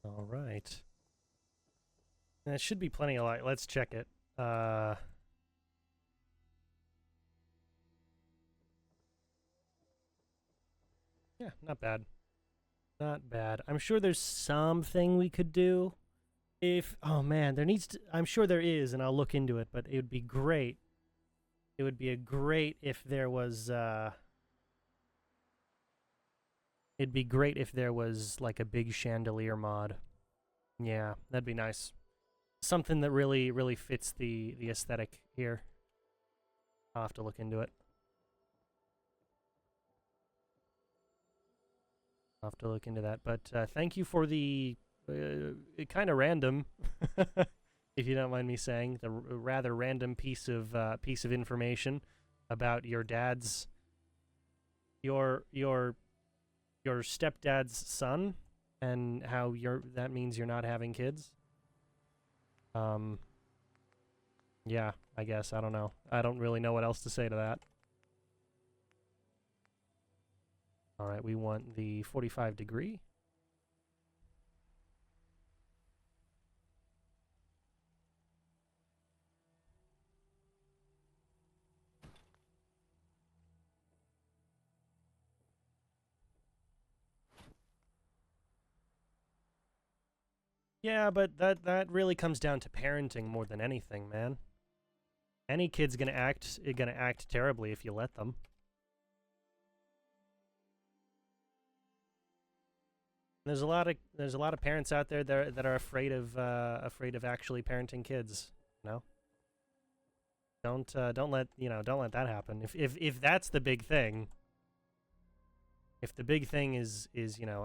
All right. It should be plenty of light. Let's check it. Yeah, not bad. Not bad. I'm sure there's something we could do. Oh man, I'm sure there is, and I'll look into it, but it would be great. It would be great if there was, it'd be great if there was, like, a big chandelier mod. Yeah, that'd be nice. Something that really, really fits the aesthetic here. I'll have to look into it. I'll have to look into that. But thank you for the kind of random, if you don't mind me saying, the rather random piece of information about your dad's, your stepdad's son, and how that means you're not having kids. Yeah, I guess. I don't know. I don't really know what else to say to that. All right, we want the 45 degree. Yeah, but that really comes down to parenting more than anything, man. Any kid's gonna act terribly if you let them. There's a lot of parents out there that are afraid of actually parenting kids. You know, don't let that happen. If that's the big thing. If the big thing is you know,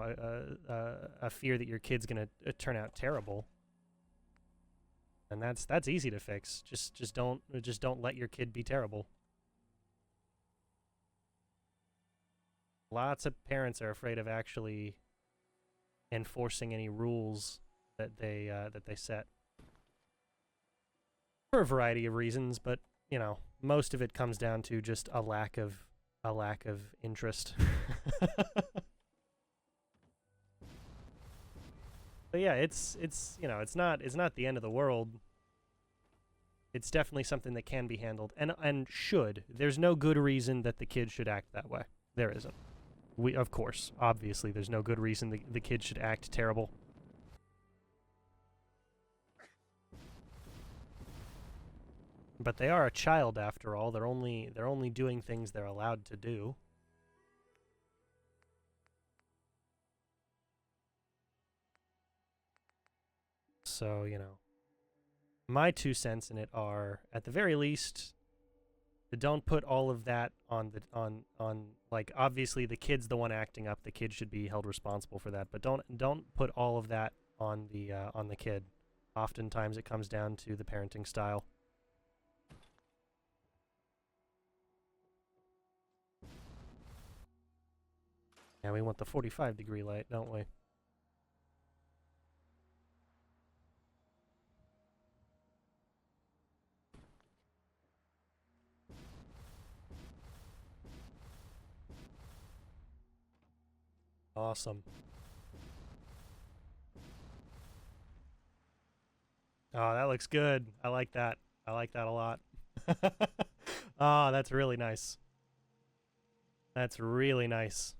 a fear that your kid's gonna turn out terrible, and that's easy to fix. Just don't let your kid be terrible. Lots of parents are afraid of actually enforcing any rules that they set for a variety of reasons, but you know, most of it comes down to just a lack of interest. But yeah, it's you know, it's not the end of the world. It's definitely something that can be handled, and should. There's no good reason that the kid should act that way. There isn't. Of course, obviously, there's no good reason the kid should act terrible. But they are a child after all. They're only doing things they're allowed to do. So, you know, my 2 cents in it are, at the very least, don't put all of that on the like, obviously the kid's the one acting up. The kid should be held responsible for that, but don't put all of that on the kid. Oftentimes it comes down to the parenting style. Yeah, we want the 45-degree light, don't we? Awesome. Oh, that looks good. I like that. I like that a lot. Oh, that's really nice. That's really nice.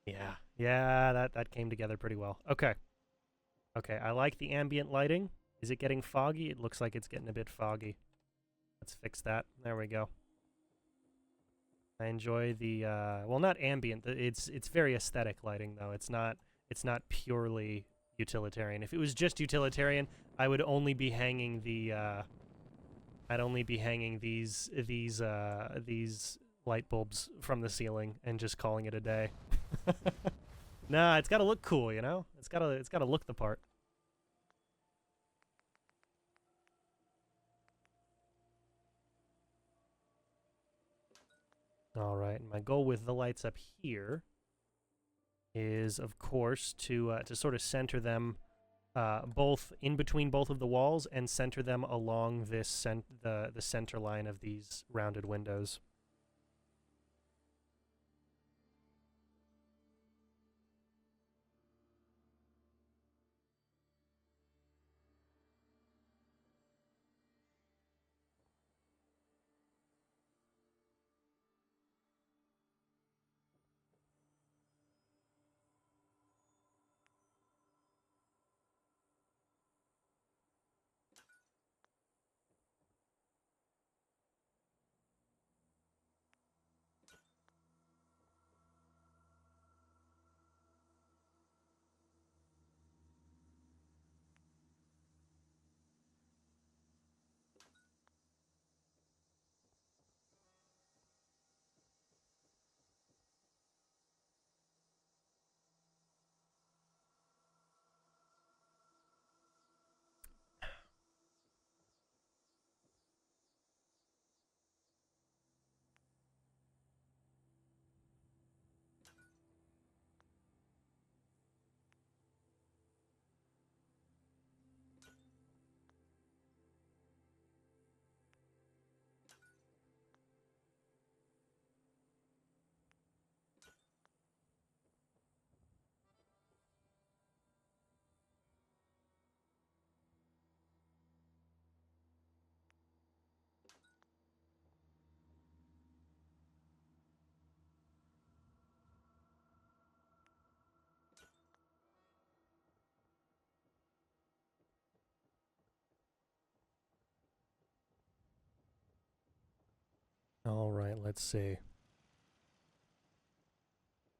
Yeah. Yeah, that came together pretty well. Okay. Okay, I like the ambient lighting. Is it getting foggy? It looks like it's getting a bit foggy. Let's fix that. There we go. I enjoy the well, not ambient. It's very aesthetic lighting though. It's not purely utilitarian. If it was just utilitarian, I would only be hanging the I'd only be hanging these light bulbs from the ceiling and just calling it a day. Nah, it's got to look cool, you know? It's got to look the part. All right, my goal with the lights up here is, of course, to sort of center them both in between both of the walls and center them along this the center line of these rounded windows. All right, let's see.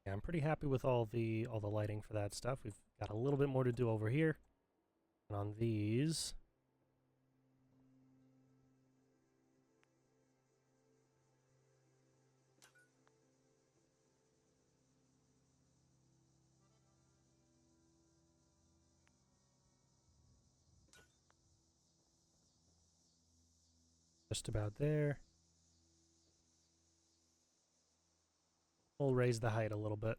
Yeah, I'm pretty happy with all the lighting for that stuff. We've got a little bit more to do over here. And on these, just about there. We'll raise the height a little bit.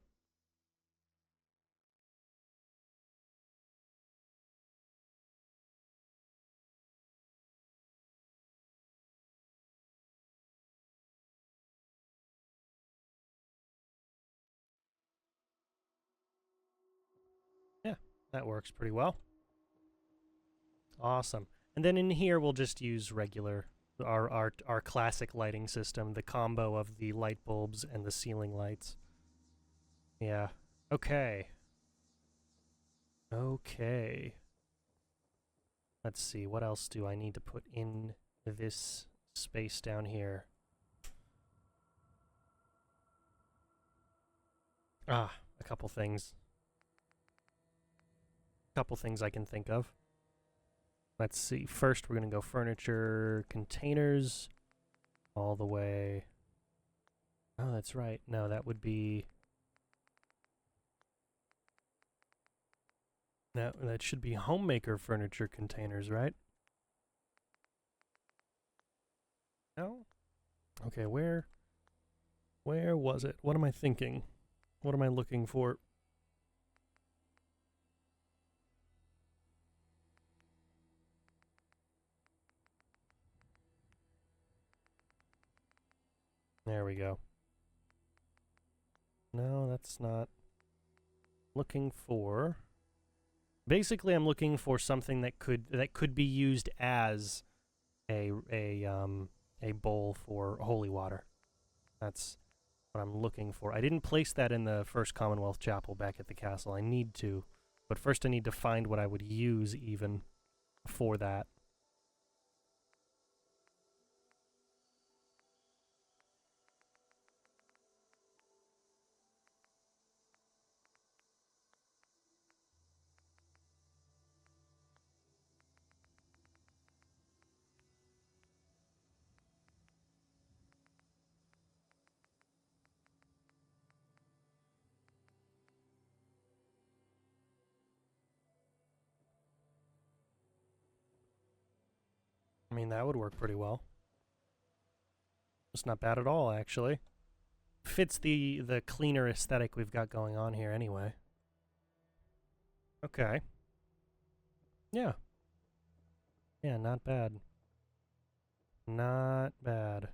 Yeah, that works pretty well. Awesome. And then in here, we'll just use regular, our classic lighting system, the combo of the light bulbs and the ceiling lights. Yeah. Okay. Okay. Let's see, what else do I need to put in this space down here? Ah, a couple things. Couple things I can think of. Let's see. First, we're going to go furniture containers all the way. Oh, that's right. No, that would be... That should be Homemaker furniture containers, right? No? Okay, where was it? What am I thinking? What am I looking for? There we go. No, that's not. Looking for... Basically, I'm looking for something that could be used as a bowl for holy water. That's what I'm looking for. I didn't place that in the first Commonwealth Chapel back at the castle. I need to, but first I need to find what I would use even for that. I mean, that would work pretty well. It's not bad at all, actually. Fits the cleaner aesthetic we've got going on here anyway. Okay. Yeah. Yeah, not bad. Not bad.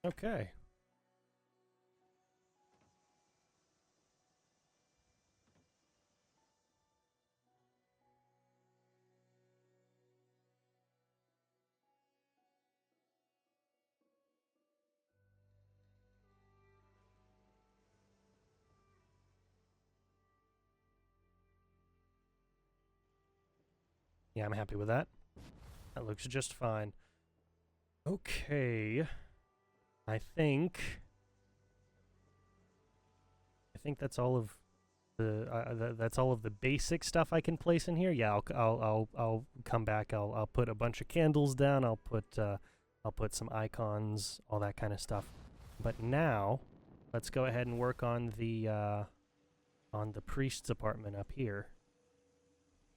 Okay. Yeah, I'm happy with that. That looks just fine. Okay. I think that's all of the basic stuff I can place in here. Yeah, I'll come back. I'll put a bunch of candles down. I'll put some icons, all that kind of stuff. But now, let's go ahead and work on the priest's apartment up here.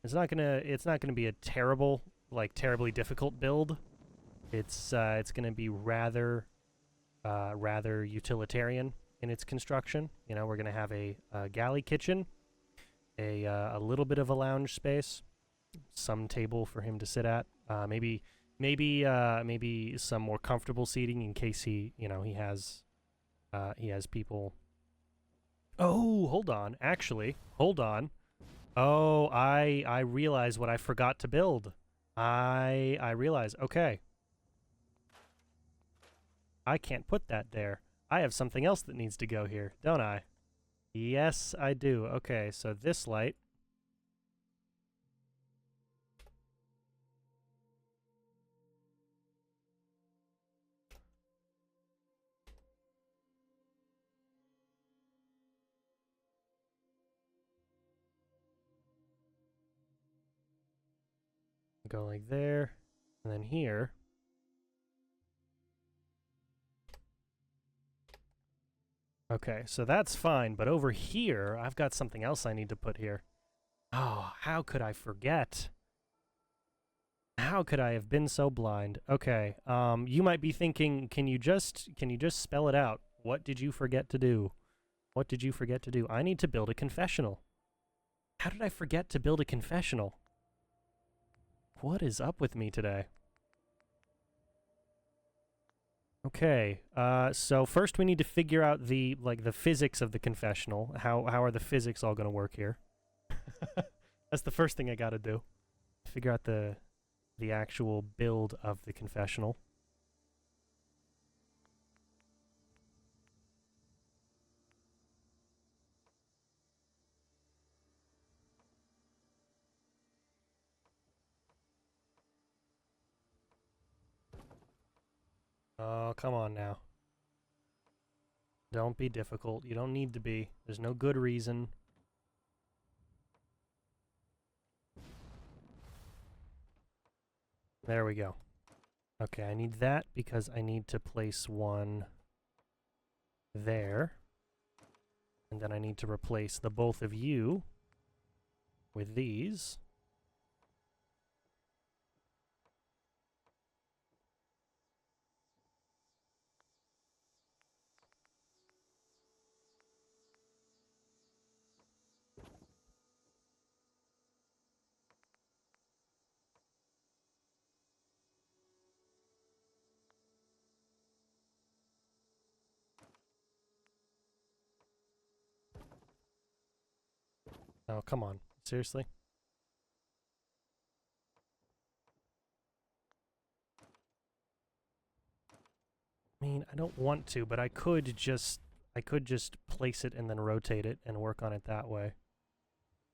It's not gonna be a terribly difficult build. It's gonna be rather utilitarian in its construction. You know, we're gonna have a galley kitchen, a little bit of a lounge space, some table for him to sit at, maybe some more comfortable seating in case he has people. Oh, hold on. Actually, hold on. Oh, I realize what I forgot to build. I realize. Okay. I can't put that there. I have something else that needs to go here, don't I? Yes, I do. Okay, so this light. Go like there, and then here. Okay, so that's fine, but over here, I've got something else I need to put here. Oh, how could I forget? How could I have been so blind? Okay, you might be thinking, can you just spell it out? What did you forget to do? What did you forget to do? I need to build a confessional. How did I forget to build a confessional? What is up with me today? Okay, so first we need to figure out the physics of the confessional. How are the physics all gonna work here? That's the first thing I gotta do. Figure out the actual build of the confessional. Oh, come on now. Don't be difficult. You don't need to be. There's no good reason. There we go. Okay, I need that because I need to place one there. And then I need to replace the both of you with these. Oh, come on. Seriously? I mean, I don't want to, but I could just place it and then rotate it and work on it that way.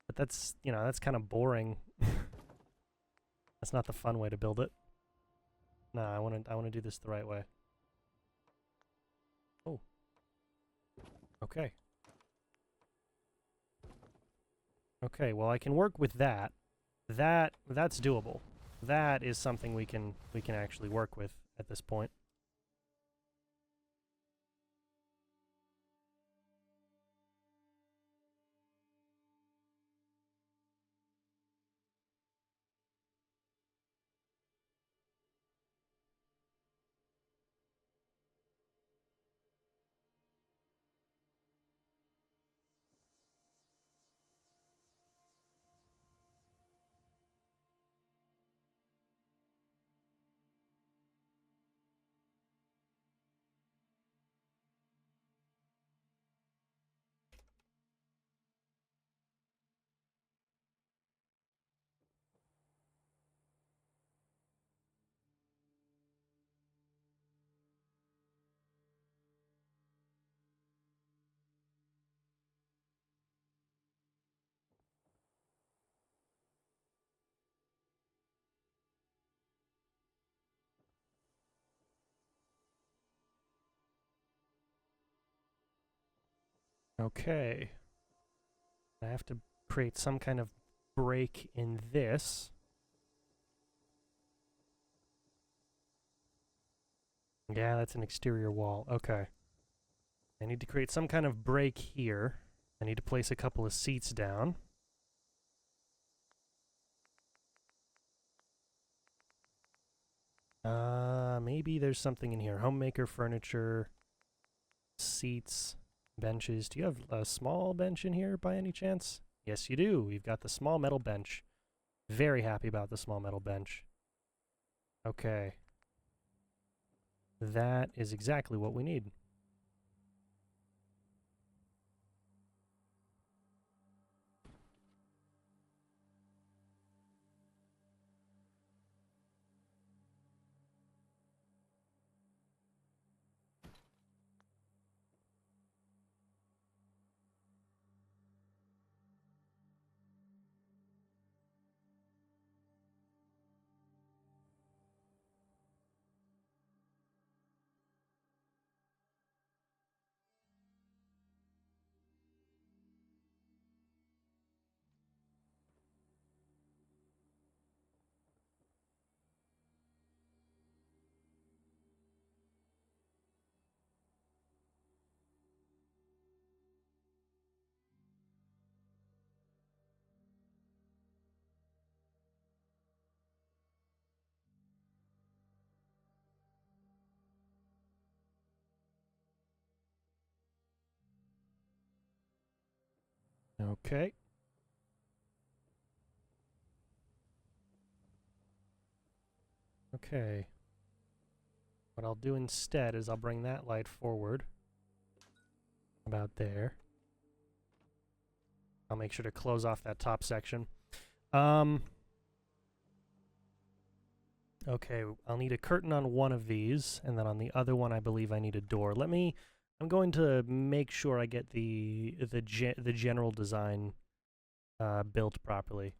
But that's, you know, that's kind of boring. That's not the fun way to build it. No, I want to do this the right way. Oh. Okay. Okay, well I can work with that. That's doable. That is something we can actually work with at this point. Okay. I have to create some kind of break in this. Yeah, that's an exterior wall. Okay. I need to create some kind of break here. I need to place a couple of seats down. Maybe there's something in here. Homemaker furniture, seats, benches. Do you have a small bench in here by any chance? Yes, you do. You've got the small metal bench. Very happy about the small metal bench. Okay. That is exactly what we need. Okay. Okay. What I'll do instead is I'll bring that light forward. About there. I'll make sure to close off that top section. Okay, I'll need a curtain on one of these, and then on the other one I believe I need a door. I'm going to make sure I get the general design built properly.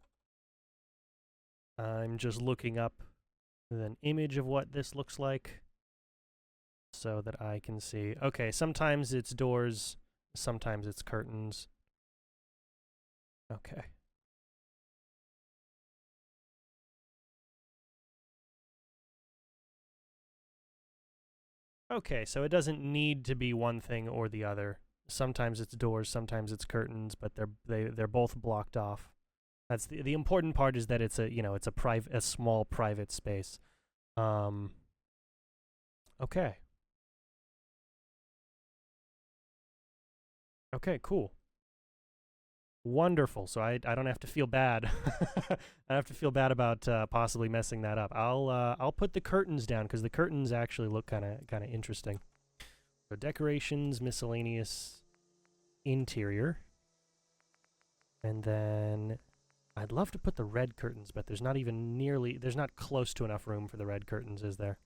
I'm just looking up an image of what this looks like so that I can see. Okay, sometimes it's doors, sometimes it's curtains. Okay. Okay, so it doesn't need to be one thing or the other. Sometimes it's doors, sometimes it's curtains, but they're both blocked off. That's the important part is that it's a small private space. Okay. Okay, cool. Wonderful. So I don't have to feel bad. I don't have to feel bad about possibly messing that up. I'll put the curtains down because the curtains actually look kind of interesting. So decorations, miscellaneous, interior, and then I'd love to put the red curtains, but there's not close to enough room for the red curtains, is there?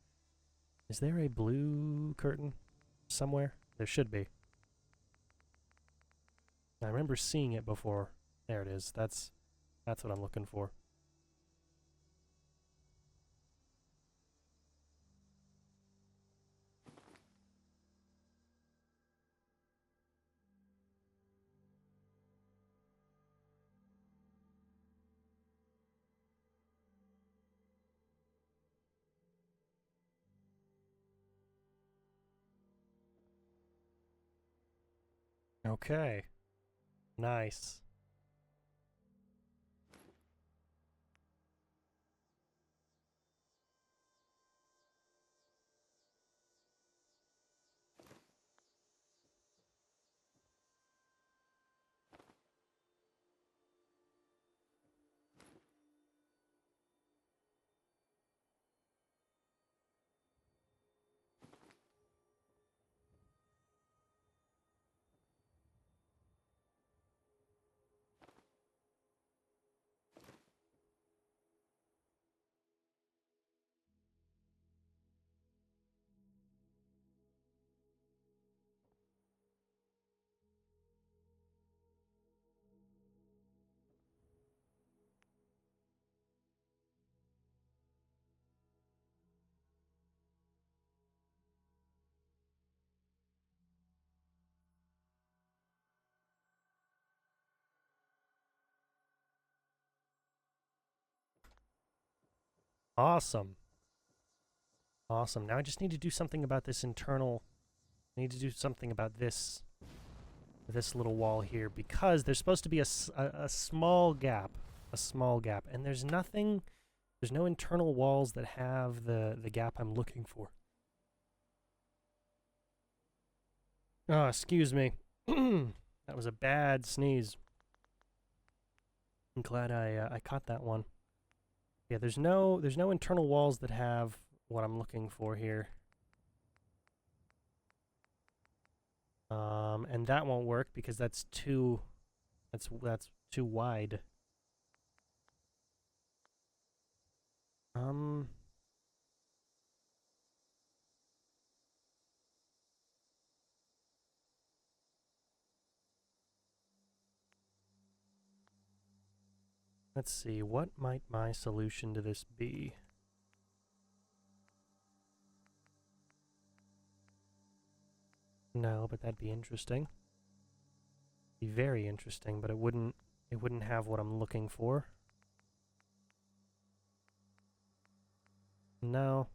Is there a blue curtain somewhere? There should be. I remember seeing it before. There it is. That's what I'm looking for. Okay. Nice. Awesome. Awesome. Now I just need to do something about this internal. I need to do something about this little wall here because there's supposed to be a small gap. A small gap. And there's nothing. There's no internal walls that have the gap I'm looking for. Oh, excuse me. That was a bad sneeze. I'm glad I caught that one. Yeah, there's no internal walls that have what I'm looking for here. And that won't work because that's too wide. Let's see, what might my solution to this be? No, but that'd be interesting. Be very interesting, but it wouldn't have what I'm looking for. No.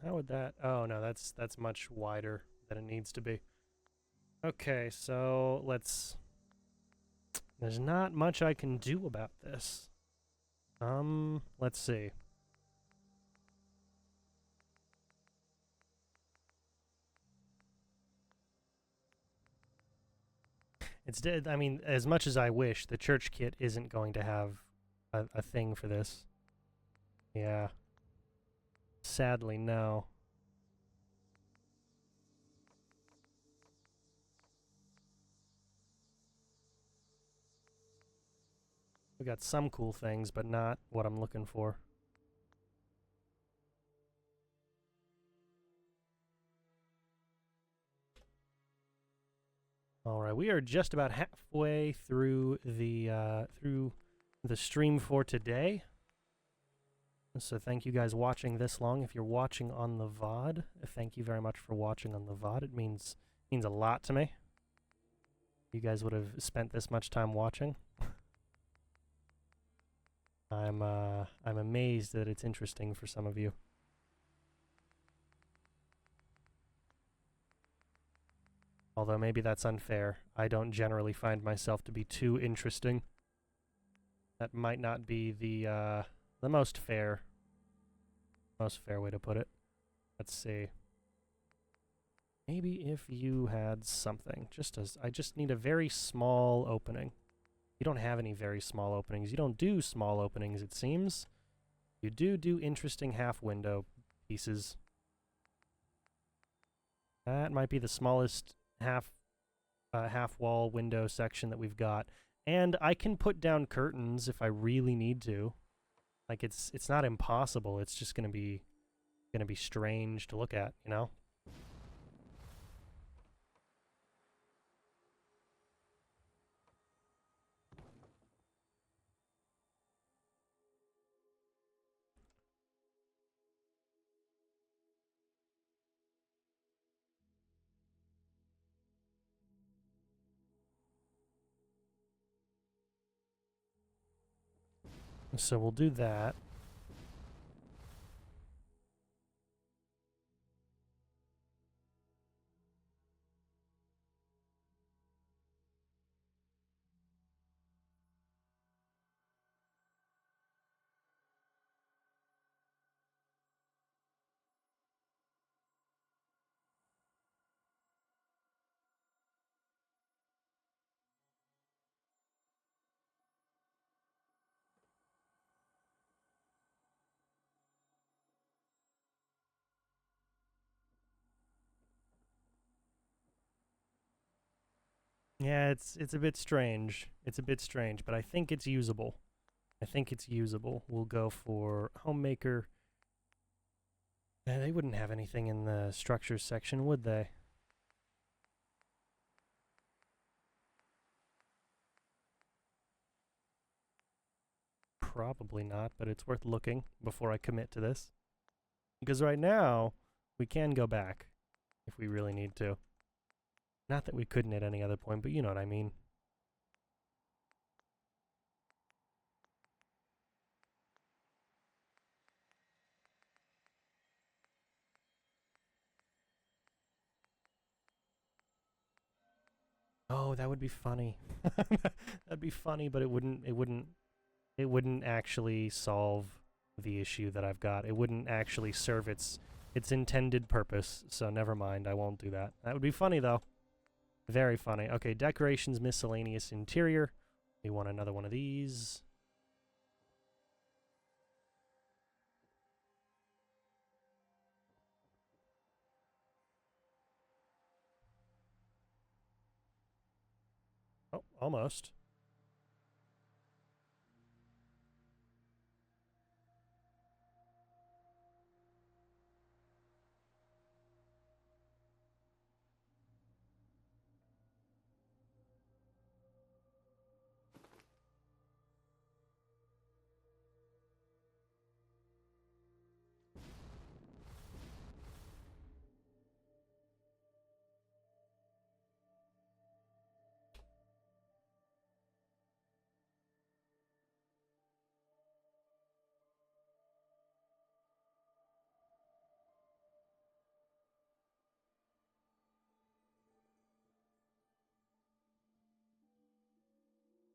How would that? Oh no, that's much wider than it needs to be. Okay, so let's... There's not much I can do about this. Let's see. It's dead. I mean, as much as I wish, the church kit isn't going to have a thing for this. Yeah. Sadly, no. We got some cool things, but not what I'm looking for. All right, we are just about halfway through the stream for today. So thank you guys watching this long. If you're watching on the VOD, thank you very much for watching on the VOD. It means a lot to me. You guys would have spent this much time watching. I'm amazed that it's interesting for some of you. Although maybe that's unfair. I don't generally find myself to be too interesting. That might not be the most fair way to put it. Let's see. Maybe if you had something, I just need a very small opening. You don't have any very small openings. You don't do small openings, it seems. You do interesting half window pieces. That might be the smallest half wall window section that we've got. And I can put down curtains if I really need to. Like it's not impossible. It's just gonna be strange to look at, you know? So we'll do that. Yeah, it's a bit strange. It's a bit strange, but I think it's usable. We'll go for Homemaker. They wouldn't have anything in the structures section, would they? Probably not, but it's worth looking before I commit to this. Because right now, we can go back if we really need to. Not that we couldn't at any other point, but you know what I mean. Oh, that would be funny. That'd be funny, but it wouldn't actually solve the issue that I've got. It wouldn't actually serve its intended purpose, so never mind, I won't do that. That would be funny, though. Very funny. Okay, decorations, miscellaneous interior. We want another one of these. Oh, almost.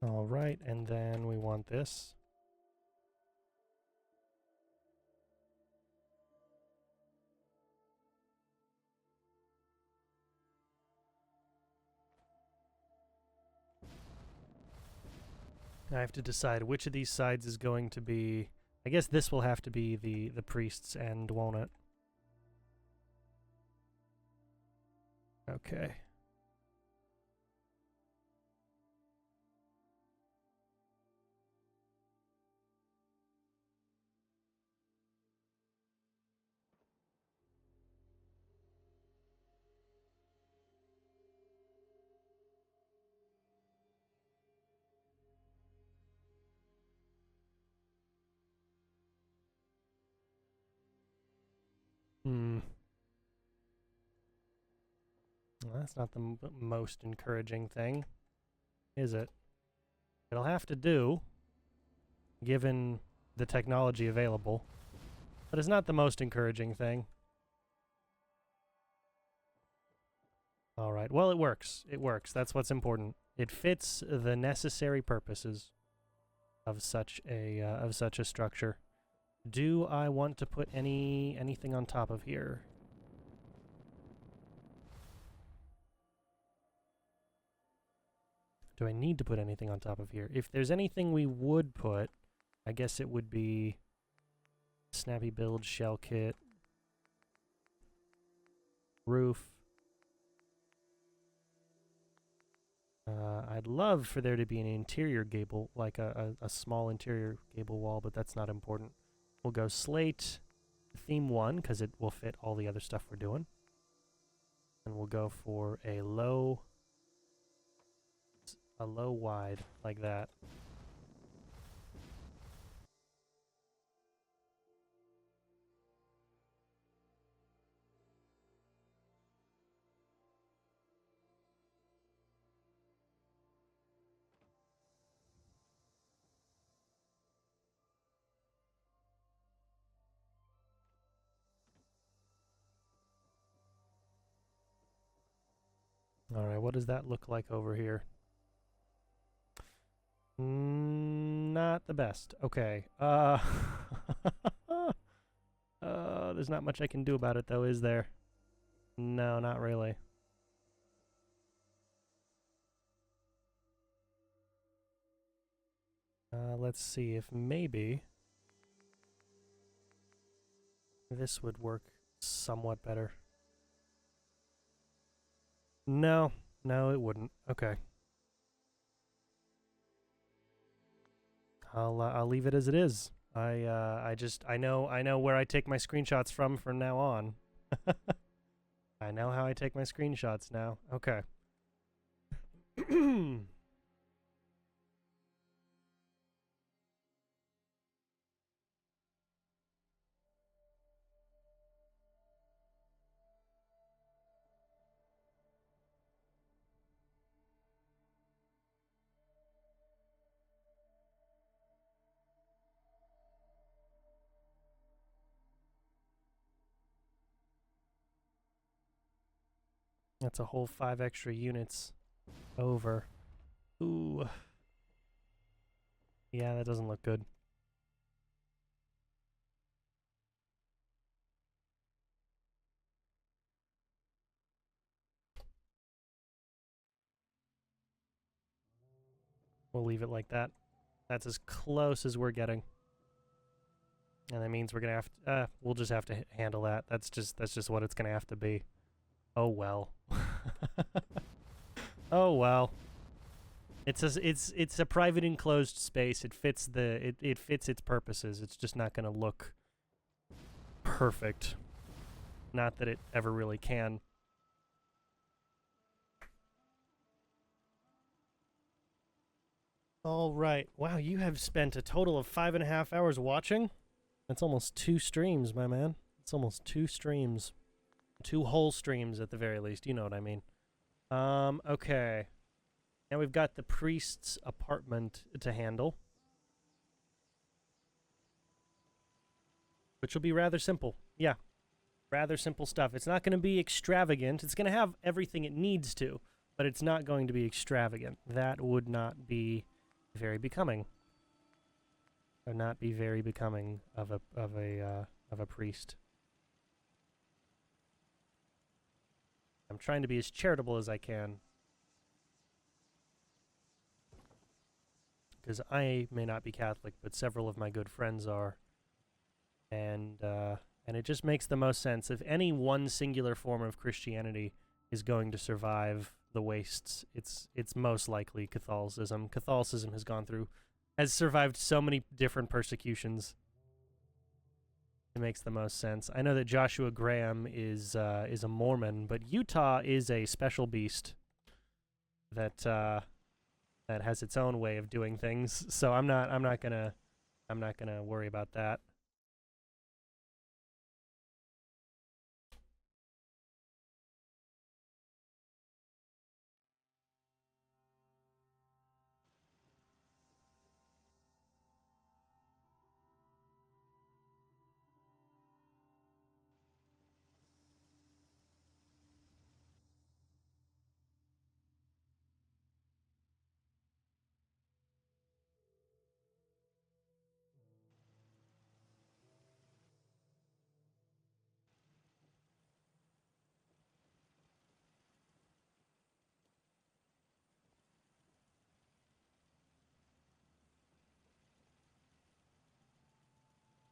All right, and then we want this. I have to decide which of these sides is going to be... I guess this will have to be the priest's end, won't it? Okay. Hmm. Well, that's not the most encouraging thing, is it? It'll have to do, given the technology available, but it's not the most encouraging thing. All right. Well, it works. It works. That's what's important. It fits the necessary purposes of such a structure. Do I want to put anything on top of here? Do I need to put anything on top of here? If there's anything we would put, I guess it would be Snappy Build Shell Kit, roof. I'd love for there to be an interior gable, like a small interior gable wall, but that's not important. We'll go slate theme 1, because it will fit all the other stuff we're doing. And we'll go for a low wide, like that. Alright, what does that look like over here? Not the best. Okay. There's not much I can do about it, though, is there? No, not really. Let's see if maybe this would work somewhat better. No, it wouldn't. Okay. I'll leave it as it is. I know where I take my screenshots from now on. I know how I take my screenshots now. Okay. That's a whole 5 extra units over. Ooh. Yeah, that doesn't look good. We'll leave it like that. That's as close as we're getting. And that means we're gonna have to, we'll just have to handle that. That's just what it's gonna have to be. Oh well. Oh well. It's a private enclosed space. It fits it fits its purposes. It's just not gonna look perfect. Not that it ever really can. All right. Wow, you have spent a total of 5.5 hours watching? That's almost 2 streams, my man. It's almost 2 streams. 2 whole streams at the very least. You know what I mean. Okay. Now we've got the priest's apartment to handle, which will be rather simple. Yeah. Rather simple stuff. It's not going to be extravagant. It's going to have everything it needs to, but it's not going to be extravagant. That would not be very becoming. Would not be very becoming of a priest. I'm trying to be as charitable as I can, because I may not be Catholic, but several of my good friends are, and it just makes the most sense. If any one singular form of Christianity is going to survive the wastes, it's most likely Catholicism. Catholicism has survived so many different persecutions. It makes the most sense. I know that Joshua Graham is a Mormon, but Utah is a special beast that that has its own way of doing things. So I'm not gonna worry about that.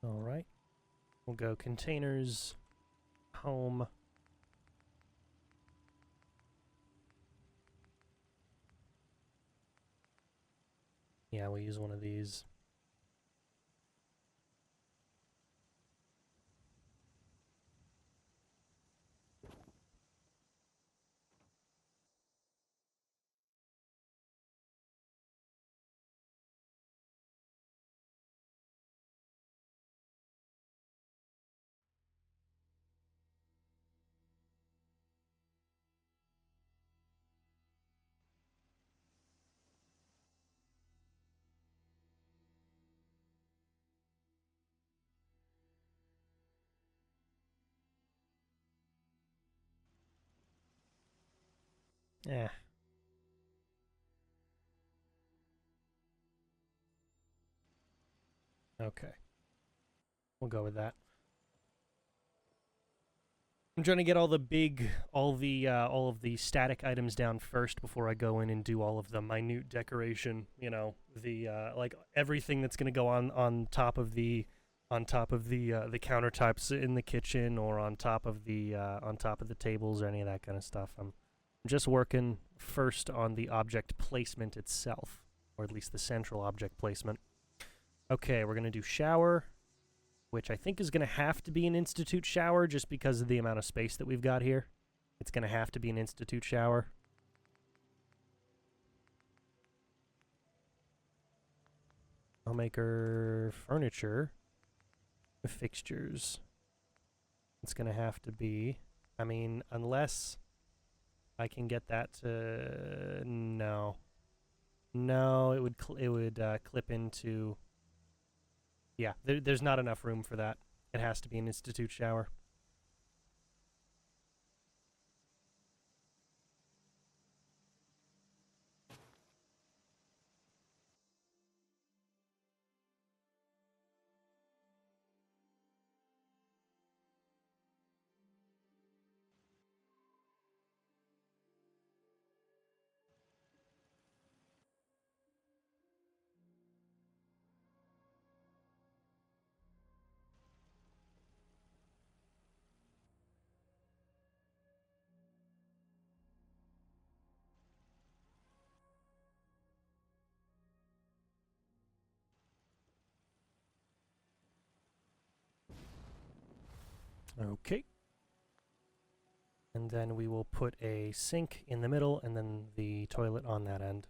All right. We'll go containers, home. Yeah, we'll use one of these. Yeah. Okay. We'll go with that. I'm trying to get all of the static items down first before I go in and do all of the minute decoration. You know, the like everything that's gonna go on top of the the countertops in the kitchen, or on top of the tables, or any of that kind of stuff. I'm just working first on the object placement itself, or at least the central object placement. Okay, we're gonna do shower, which I think is going to have to be an institute shower just because of the amount of space that we've got here. It's going to have to be an institute shower. Homemaker furniture, fixtures. It's going to have to be, I mean, unless I can get that to, no. No, it would clip into, yeah, there's not enough room for that. It has to be an institute shower. Okay. And then we will put a sink in the middle and then the toilet on that end.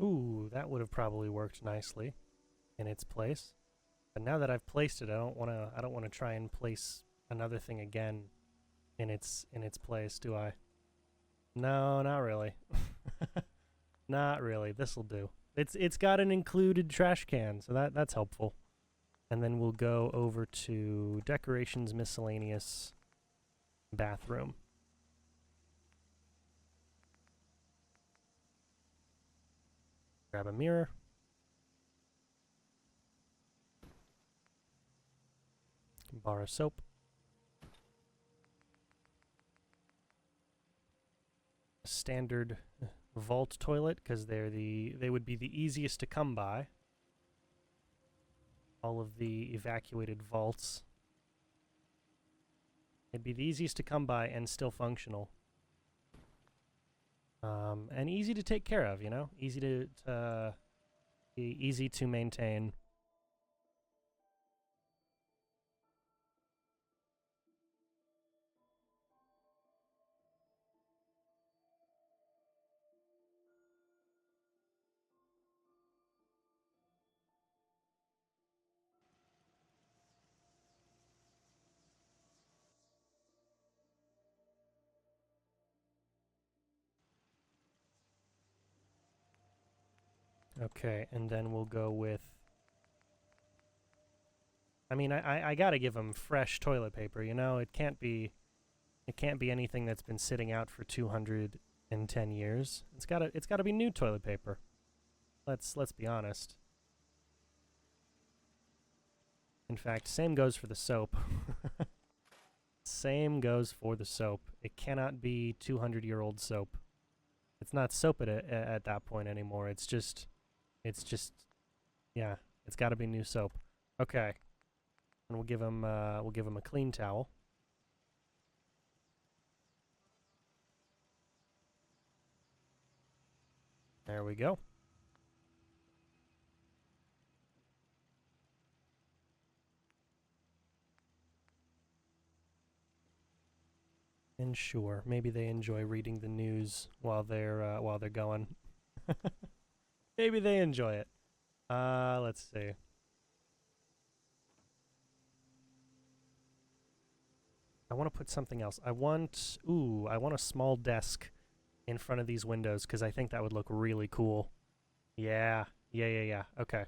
Ooh, that would have probably worked nicely in its place. But now that I've placed it, I don't wanna try and place another thing again in its place, do I? No, not really. Not really. This'll do. It's got an included trash can, so that's helpful. And then we'll go over to decorations, miscellaneous, bathroom. Grab a mirror. Bar of soap. A standard vault toilet, because they would be the easiest to come by. All of the evacuated vaults. It'd be the easiest to come by and still functional. And easy to take care of, you know? Easy easy to maintain. Okay, and then we'll go with... I mean, I gotta give them fresh toilet paper, you know? It can't be anything that's been sitting out for 210 years. It's gotta be new toilet paper. Let's be honest. In fact, same goes for the soap. Same goes for the soap. It cannot be 200-year-old soap. It's not soap at that point anymore. It's just, yeah, it's got to be new soap. Okay, and we'll give him a clean towel. There we go. And sure, maybe they enjoy reading the news while they're going. Maybe they enjoy it. Let's see. I want to put something else. I want a small desk in front of these windows because I think that would look really cool. Yeah. Okay.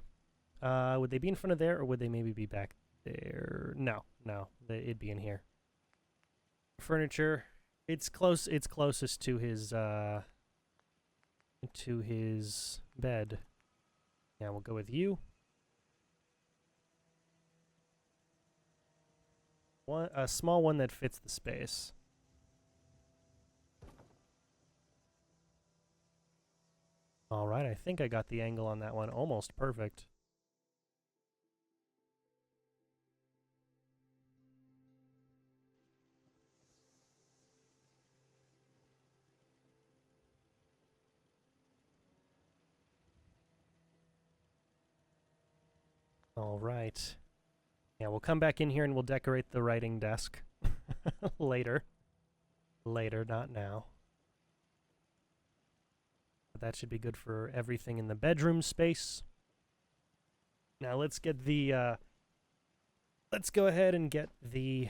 Would they be in front of there or would they maybe be back there? No. It'd be in here. Furniture. It's closest to his bed. Yeah, we'll go with you. A small one that fits the space. All right, I think I got the angle on that one almost perfect. All right. Yeah, we'll come back in here and we'll decorate the writing desk later. Later, not now. But that should be good for everything in the bedroom space. Now let's get the let's go ahead and get the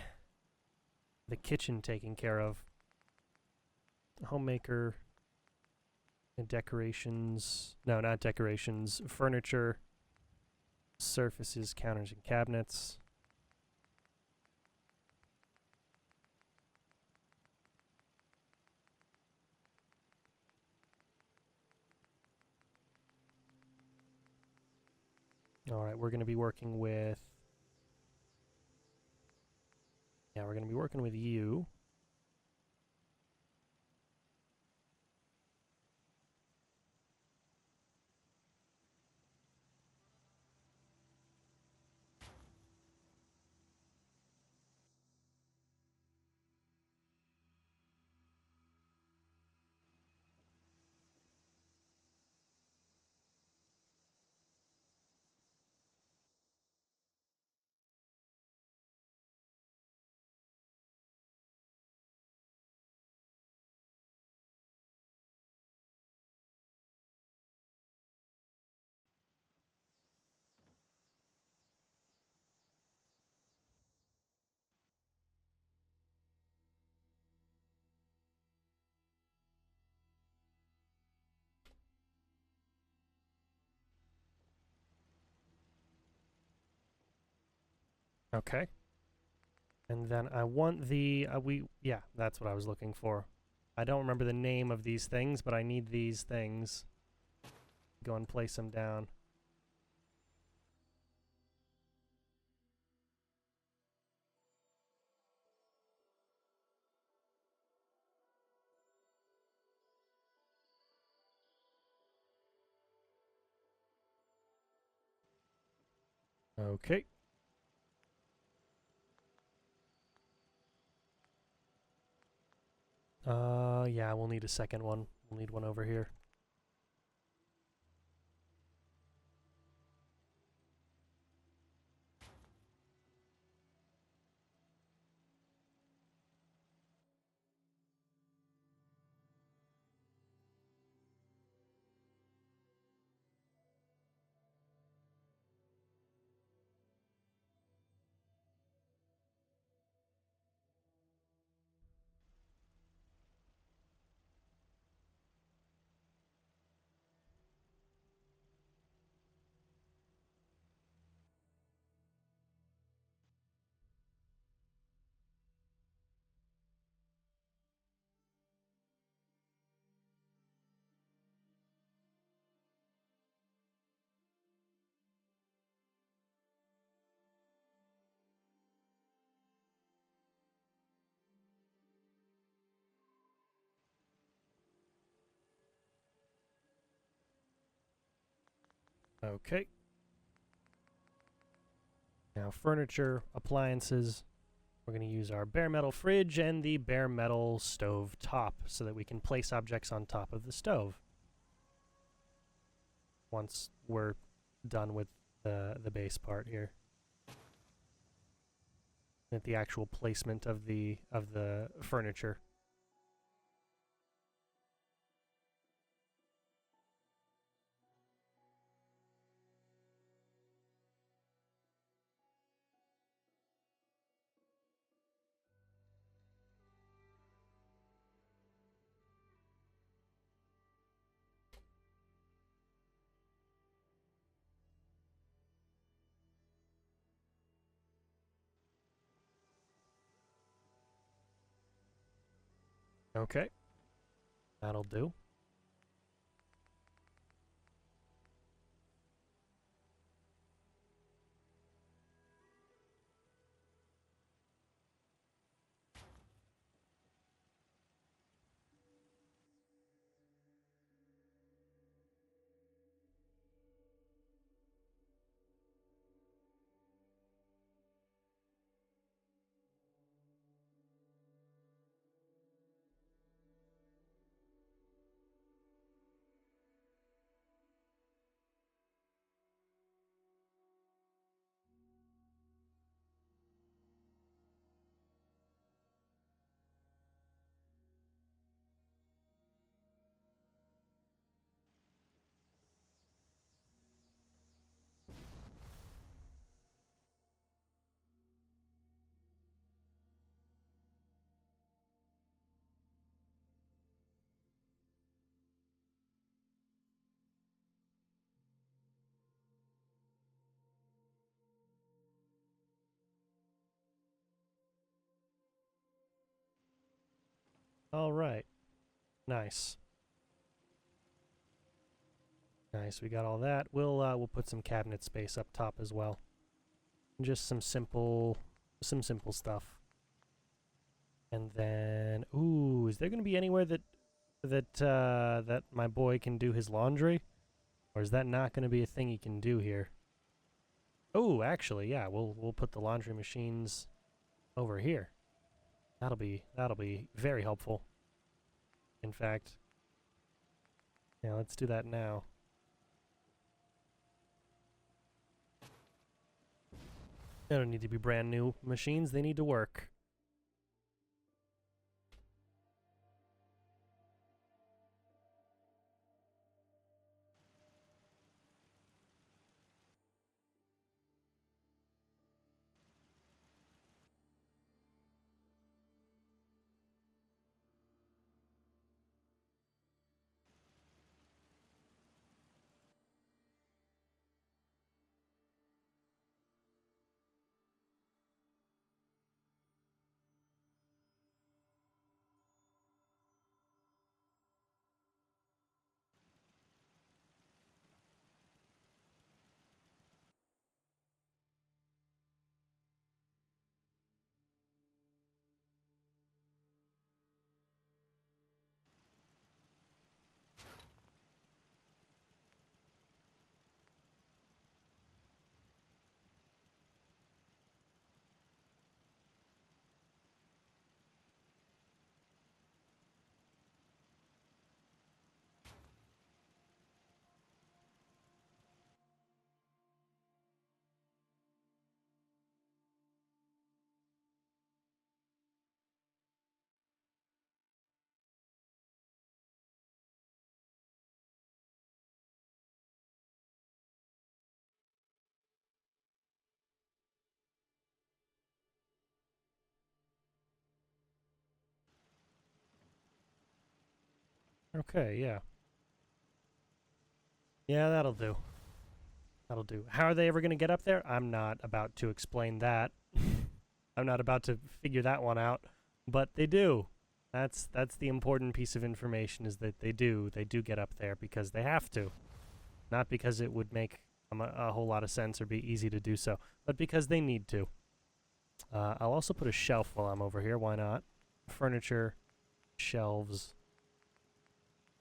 kitchen taken care of. Homemaker and decorations. No, not decorations. Furniture. Surfaces, counters, and cabinets. All right, we're going to be working with... Yeah, we're going to be working with you. Okay. And then I want the, yeah, that's what I was looking for. I don't remember the name of these things, but I need these things. Go and place them down. Okay. Yeah, we'll need a second one. We'll need one over here. Okay. Now furniture, appliances. We're going to use our bare metal fridge and the bare metal stove top so that we can place objects on top of the stove. Once we're done with the base part here. At the actual placement of the furniture. Okay. That'll do. All right. Nice. Nice. We got all that. We'll put some cabinet space up top as well. Just some simple stuff. And then, ooh, is there going to be anywhere that my boy can do his laundry? Or is that not going to be a thing he can do here? Oh, actually, yeah, we'll put the laundry machines over here. That'll be very helpful. In fact, yeah, let's do that now. They don't need to be brand new machines, they need to work. Okay, yeah. Yeah, that'll do. That'll do. How are they ever going to get up there? I'm not about to explain that. I'm not about to figure that one out, but they do. That's the important piece of information, is that they do get up there because they have to, not because it would make a whole lot of sense or be easy to do so, but because they need to. I'll also put a shelf while I'm over here. Why not? Furniture, shelves,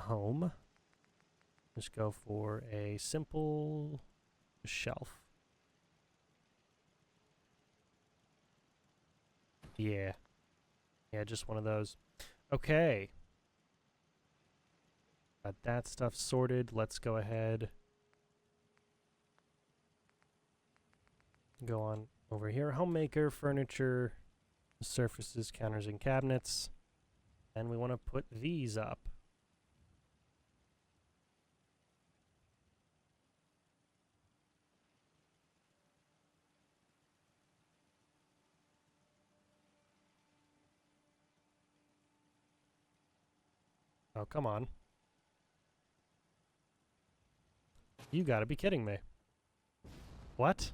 home. Just go for a simple shelf. Yeah. Yeah, just one of those. Okay. Got that stuff sorted. Let's go ahead. Go on over here. Homemaker, furniture, surfaces, counters, and cabinets. And we want to put these up. Oh, come on. You gotta be kidding me. What?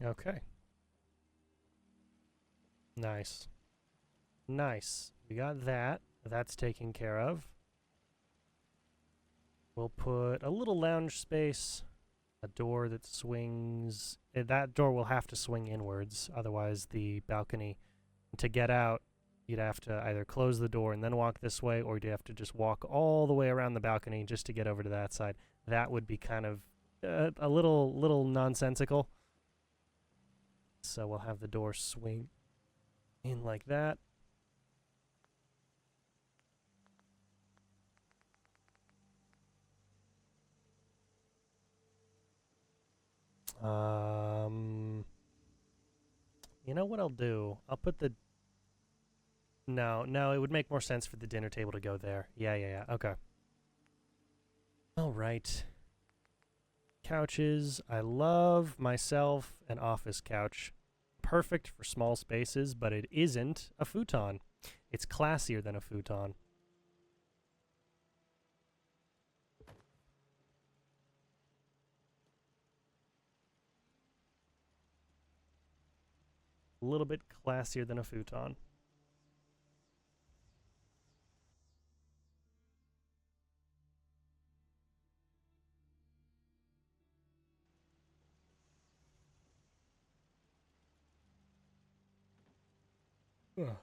Okay. Nice. Nice. We got that. That's taken care of. We'll put a little lounge space, a door that swings. That door will have to swing inwards, otherwise the balcony, to get out, you'd have to either close the door and then walk this way, or you'd have to just walk all the way around the balcony just to get over to that side. That would be kind of a little nonsensical. So we'll have the door swing in like that. You know what I'll do? I'll put the... No, it would make more sense for the dinner table to go there. Yeah, okay. All right. Couches. I love myself an office couch. Perfect for small spaces, but it isn't a futon. It's classier than a futon. A little bit classier than a futon. Ugh.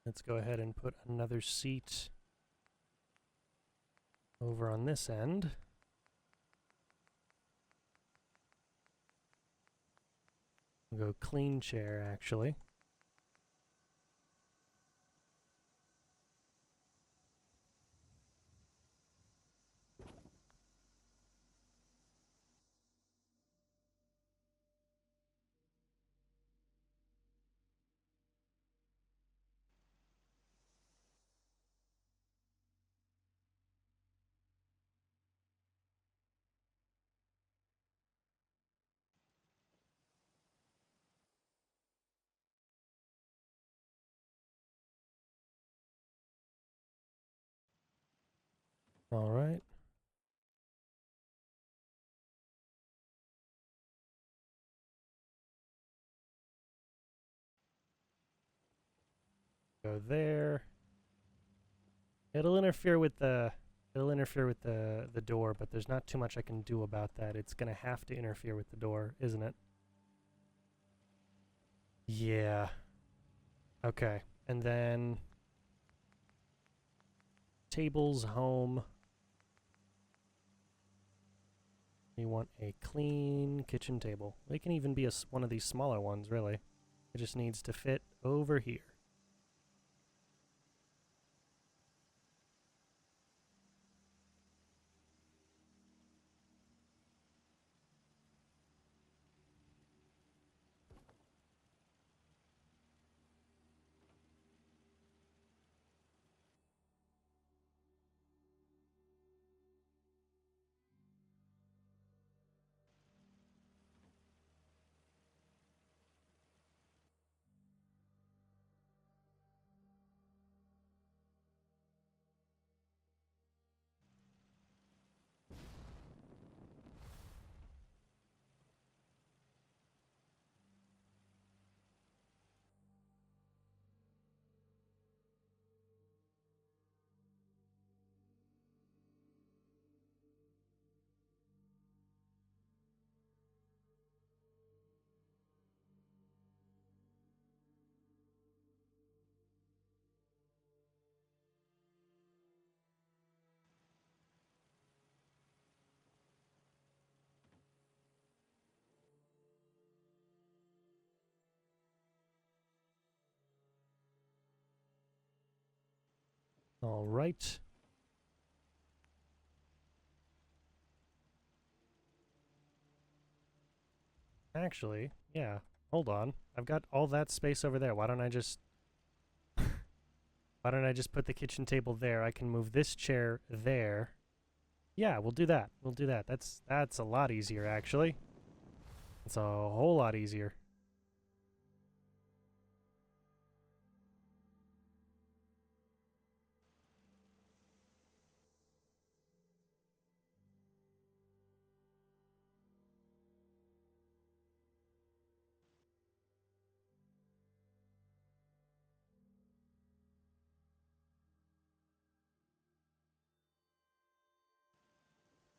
Let's go ahead and put another seat over on this end. We'll go clean chair, actually. All right. Go there. It'll interfere with the door, but there's not too much I can do about that. It's gonna have to interfere with the door, isn't it? Yeah. Okay. And then tables home. We want a clean kitchen table. It can even be one of these smaller ones, really. It just needs to fit over here. All right. Actually, yeah. Hold on. I've got all that space over there. Why don't I just put the kitchen table there? I can move this chair there. Yeah, we'll do that. We'll do that. That's a lot easier, actually. It's a whole lot easier.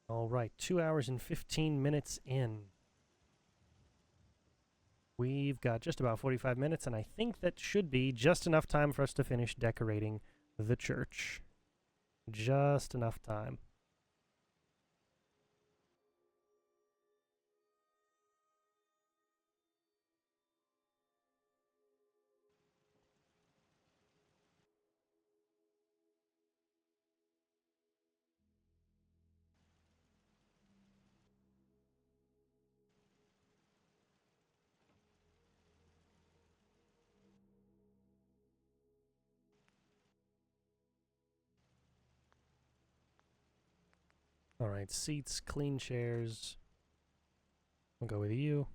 All right, 2 hours and 15 minutes in. We've got just about 45 minutes, and I think that should be just enough time for us to finish decorating the church. Just enough time. All right, seats, clean chairs. We'll go with you.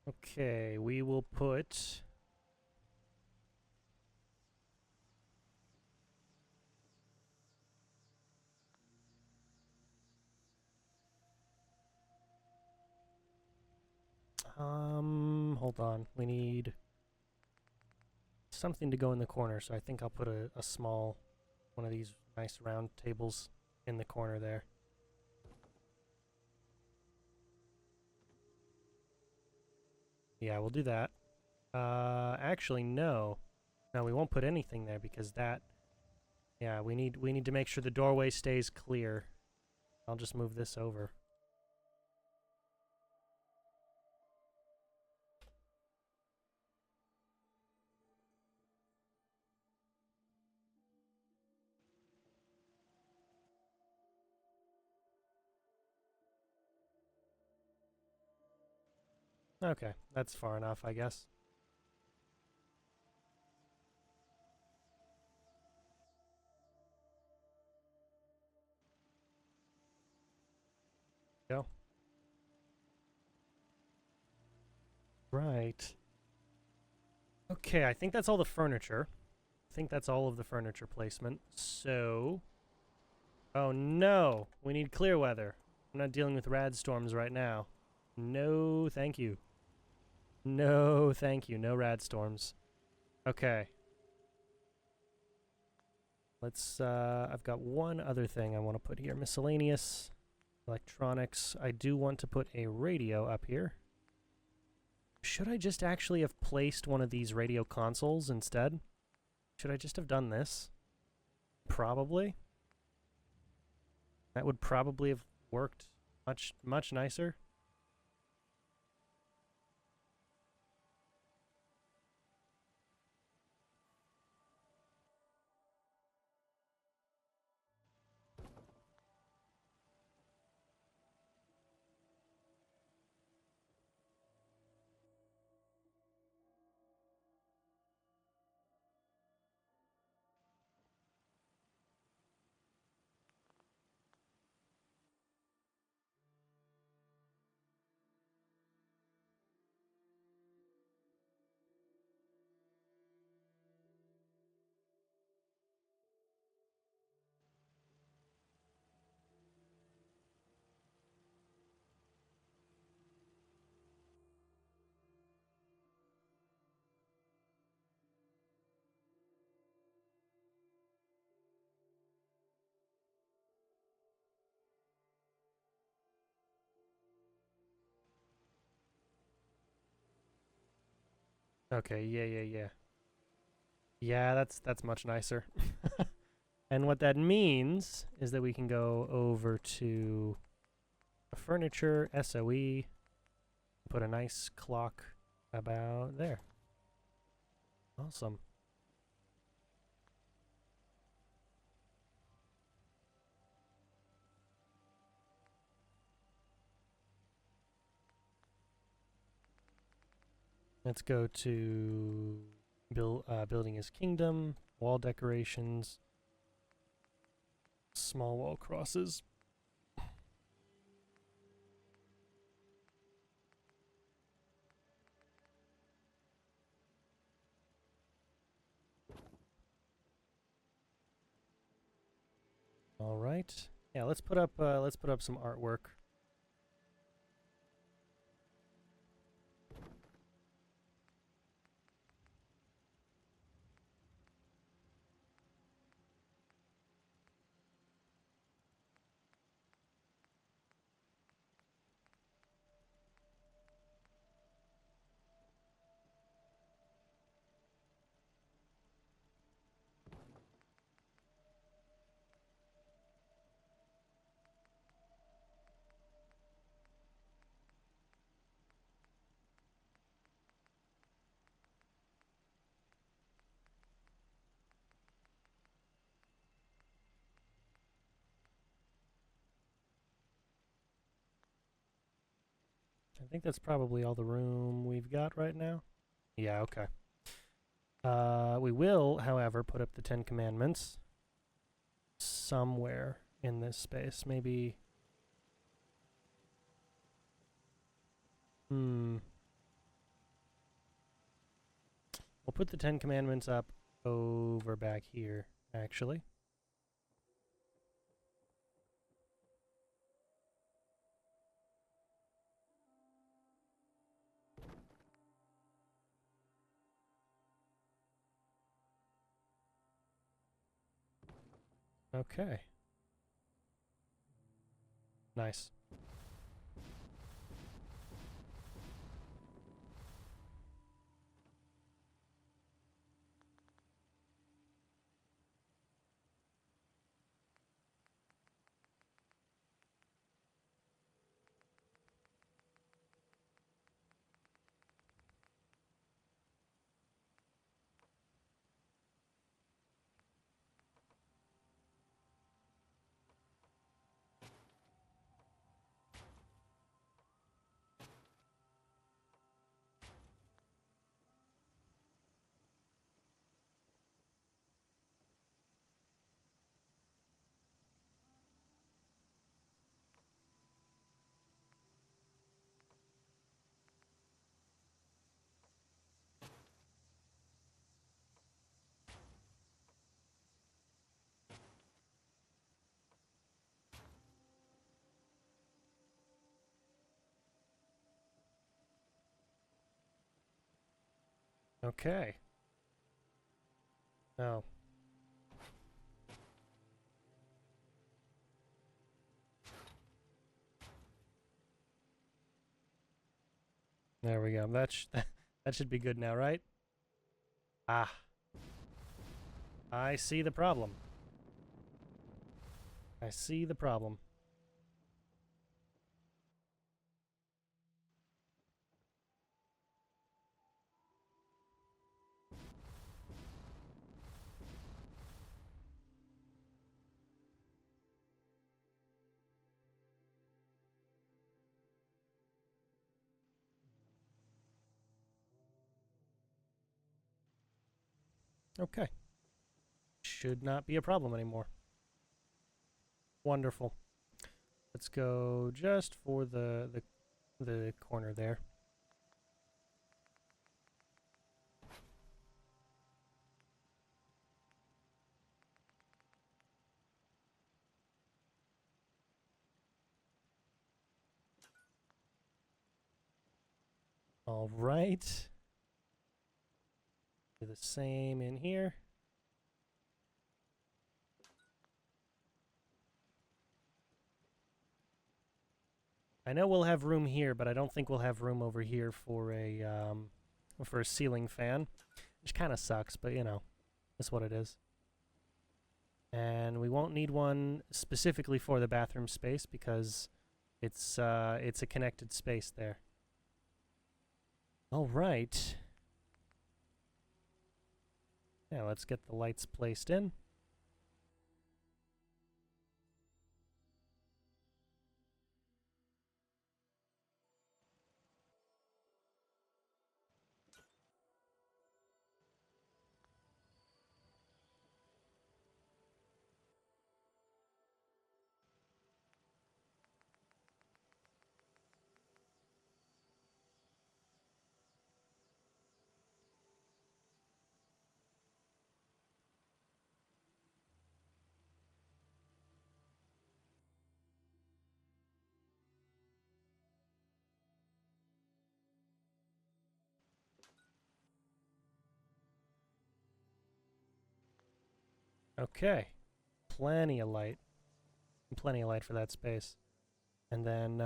Okay, we will put... hold on. We need something to go in the corner, so I think I'll put a small, one of these nice round tables in the corner there. Yeah, we'll do that. Actually, no. No, we won't put anything there because that... Yeah, we need to make sure the doorway stays clear. I'll just move this over. Okay, that's far enough, I guess. Go. Right. Okay, I think that's all the furniture. I think that's all of the furniture placement. So... Oh no! We need clear weather. I'm not dealing with rad storms right now. No, thank you. No, thank you. No rad storms. Okay. Let's, I've got one other thing I want to put here. Miscellaneous electronics. I do want to put a radio up here. Should I just actually have placed one of these radio consoles instead? Should I just have done this? Probably. That would probably have worked much nicer. Okay, yeah. Yeah, that's much nicer. And what that means is that we can go over to furniture, SOE, put a nice clock about there. Awesome. Let's go to building his kingdom, wall decorations, small wall crosses. All right. Yeah, let's put up some artwork. I think that's probably all the room we've got right now. Yeah, okay. We will, however, put up the 10 Commandments somewhere in this space. Maybe... We'll put the 10 Commandments up over back here, actually. Okay. Nice. Okay. Oh. There we go. That should be good now, right? Ah. I see the problem. I see the problem. Okay. Should not be a problem anymore. Wonderful. Let's go just for the corner there. All right. Do the same in here. I know we'll have room here, but I don't think we'll have room over here for a ceiling fan, which kind of sucks, but you know, that's what it is. And we won't need one specifically for the bathroom space because it's a connected space there. All right. Yeah, let's get the lights placed in. Okay. Plenty of light. Plenty of light for that space. And then,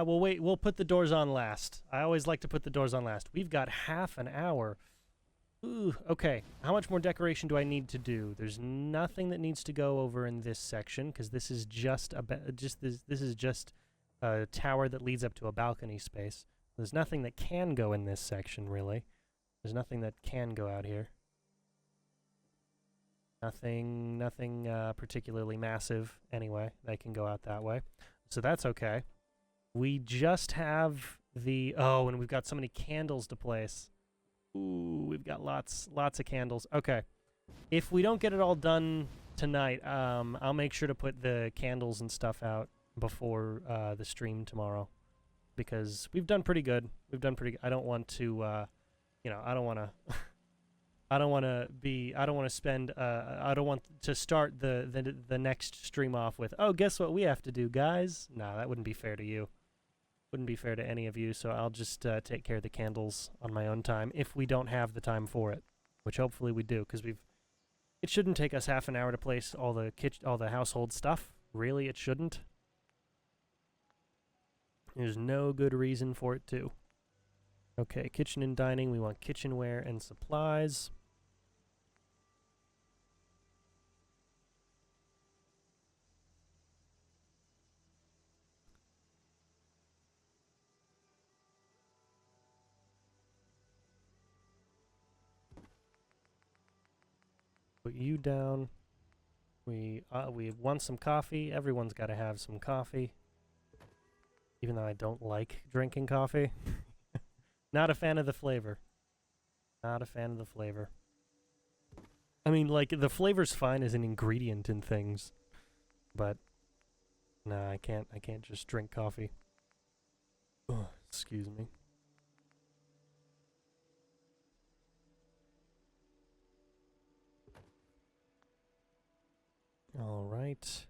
we'll wait. We'll put the doors on last. I always like to put the doors on last. We've got half an hour. Ooh, okay. How much more decoration do I need to do? There's nothing that needs to go over in this section because this is just this is just a tower that leads up to a balcony space. There's nothing that can go in this section, really. There's nothing that can go out here. Nothing particularly massive, anyway, that can go out that way. So that's okay. We just have the... Oh, and we've got so many candles to place. Ooh, we've got lots of candles. Okay. If we don't get it all done tonight, I'll make sure to put the candles and stuff out before the stream tomorrow. Because we've done pretty good. I don't want to, you know, I don't want to... I don't want to be. I don't want to spend. I don't want to start the next stream off with. Oh, guess what we have to do, guys? Nah, that wouldn't be fair to you. Wouldn't be fair to any of you. So I'll just take care of the candles on my own time if we don't have the time for it, which hopefully we do, because we've. It shouldn't take us half an hour to place all the household stuff. Really, it shouldn't. There's no good reason for it to. Okay, kitchen and dining. We want kitchenware and supplies. Put you down. We want some coffee. Everyone's got to have some coffee. Even though I don't like drinking coffee. Not a fan of the flavor. Not a fan of the flavor. I mean, like, the flavor's fine as an ingredient in things. But, nah, I can't just drink coffee. Ugh, excuse me. All right.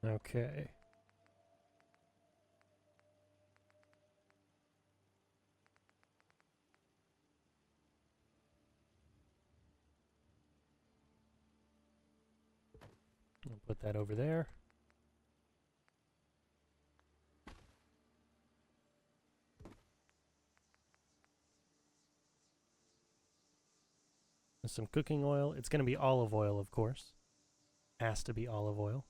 Okay. I'll put that over there. Some cooking oil. It's going to be olive oil, of course. Has to be olive oil.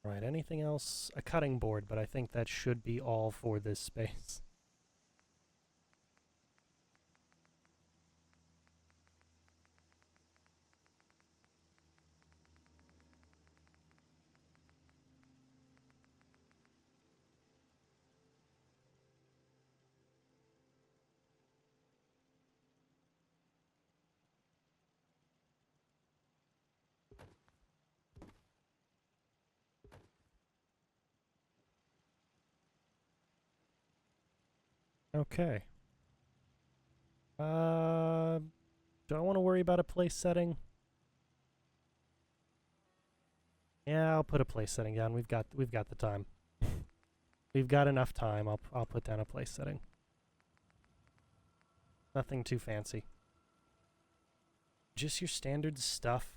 Right, anything else? A cutting board, but I think that should be all for this space. Okay. Do I want to worry about a place setting? Yeah, I'll put a place setting down. We've got the time. We've got enough time. I'll put down a place setting. Nothing too fancy. Just your standard stuff.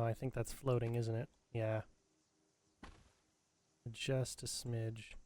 I think that's floating, isn't it? Yeah. Just a smidge.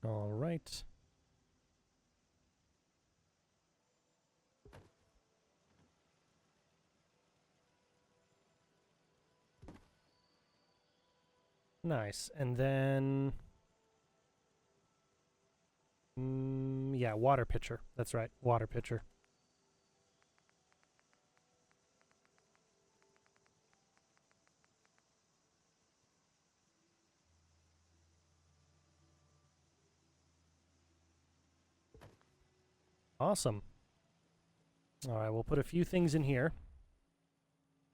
All right. Nice. And then... yeah, water pitcher. That's right, water pitcher. Awesome. All right, we'll put a few things in here.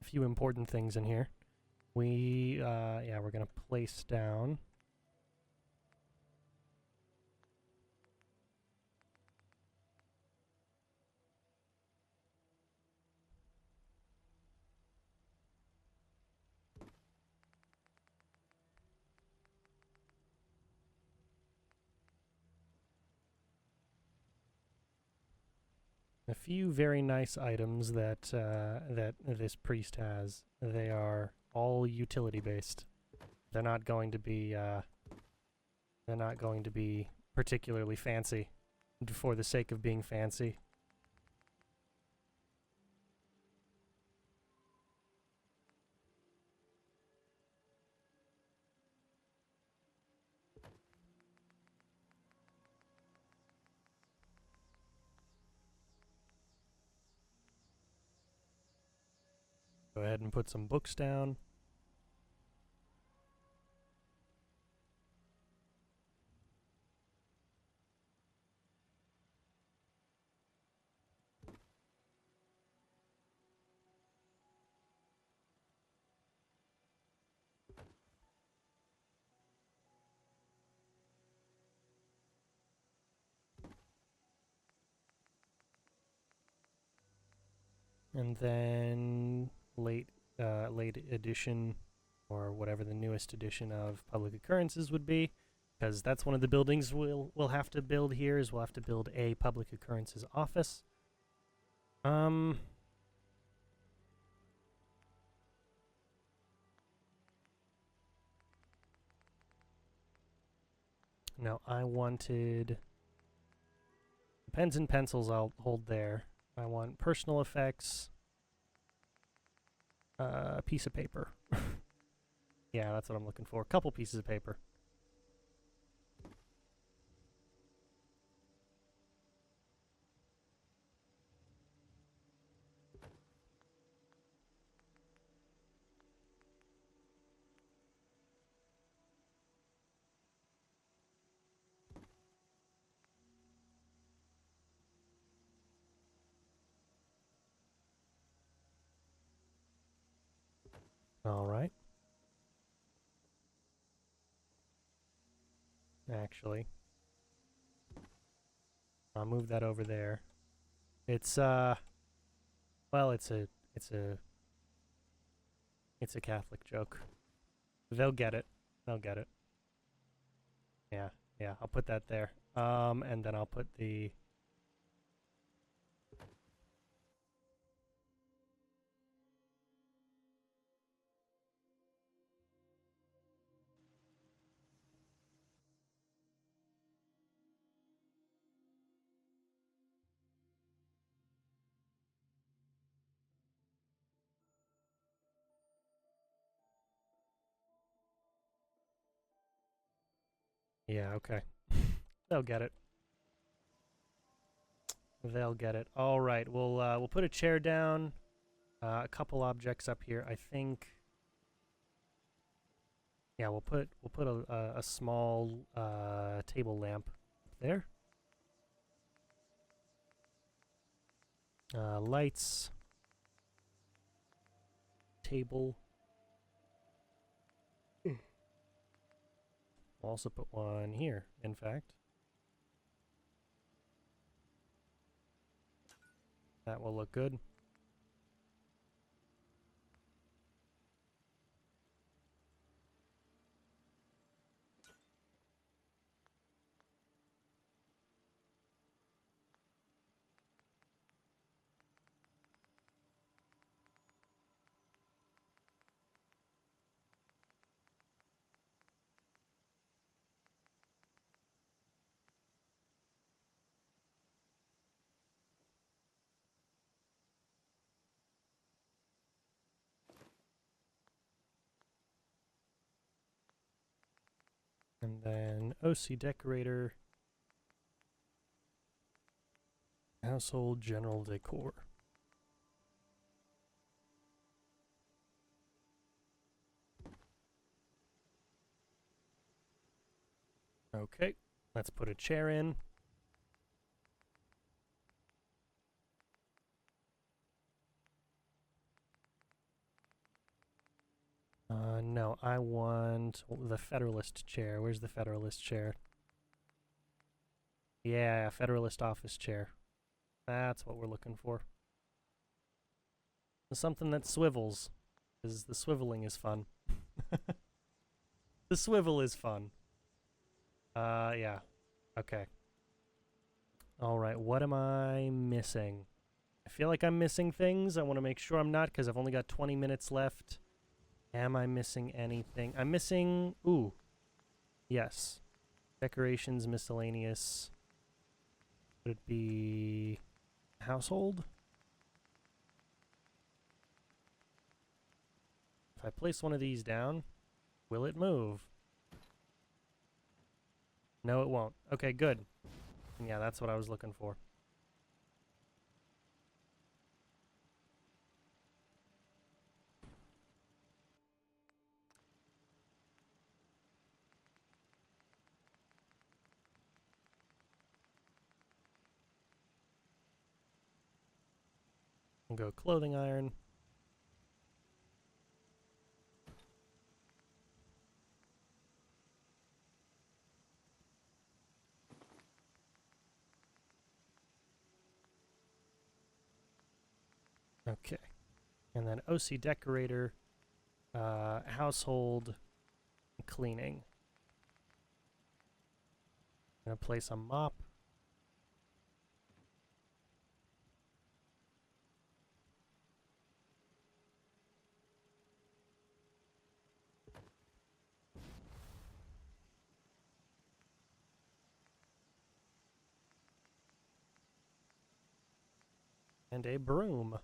A few important things in here. Yeah, we're gonna place down. A few very nice items that that this priest has. They are all utility based. They're not going to be particularly fancy for the sake of being fancy. Go ahead and put some books down. And then late edition, or whatever the newest edition of public occurrences would be, because that's one of the buildings we'll have to build here. Is we'll have to build a public occurrences office. No, I wanted pens and pencils. I'll hold there. I want personal effects. A piece of paper. Yeah, that's what I'm looking for. A couple pieces of paper. All right. Actually, I'll move that over there. It's well, it's a Catholic joke. They'll get it. They'll get it. Yeah, yeah. I'll put that there. And then I'll put the. Yeah, okay. They'll get it. They'll get it. All right, we'll put a chair down. A couple objects up here. I think. Yeah, we'll put a small table lamp there. Lights. Table. We'll also put one here, in fact. That will look good. And then OC Decorator. Household General Decor. Okay, let's put a chair in. No, I want the Federalist chair. Where's the Federalist chair? Yeah, Federalist office chair. That's what we're looking for. Something that swivels, because the swiveling is fun. The swivel is fun. Yeah. Okay. Alright, what am I missing? I feel like I'm missing things. I want to make sure I'm not, because I've only got 20 minutes left. Am I missing anything? I'm missing... Ooh. Yes. Decorations, miscellaneous. Would it be... household? If I place one of these down, will it move? No, it won't. Okay, good. Yeah, that's what I was looking for. We'll go clothing iron. Okay. And then OC Decorator, household, cleaning. I'm gonna place a mop. And a broom.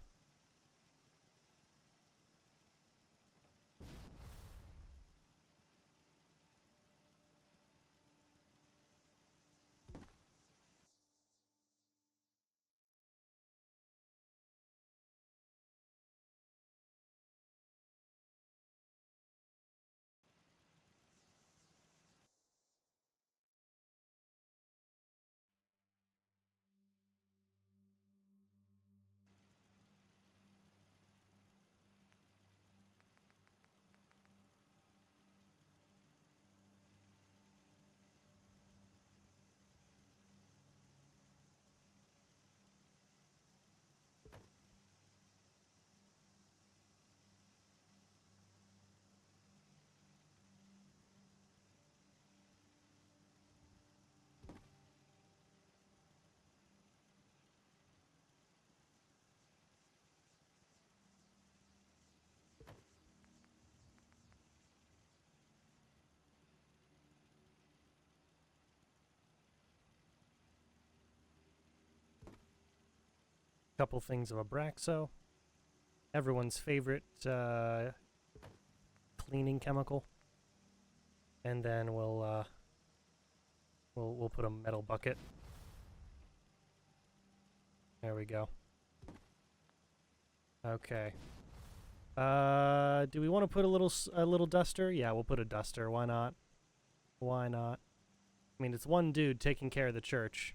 Couple things of Abraxo. Everyone's favorite cleaning chemical. And then we'll We'll put a metal bucket. There we go. Okay. Do we want to put a little duster? Yeah, we'll put a duster. Why not? Why not? I mean, it's one dude taking care of the church.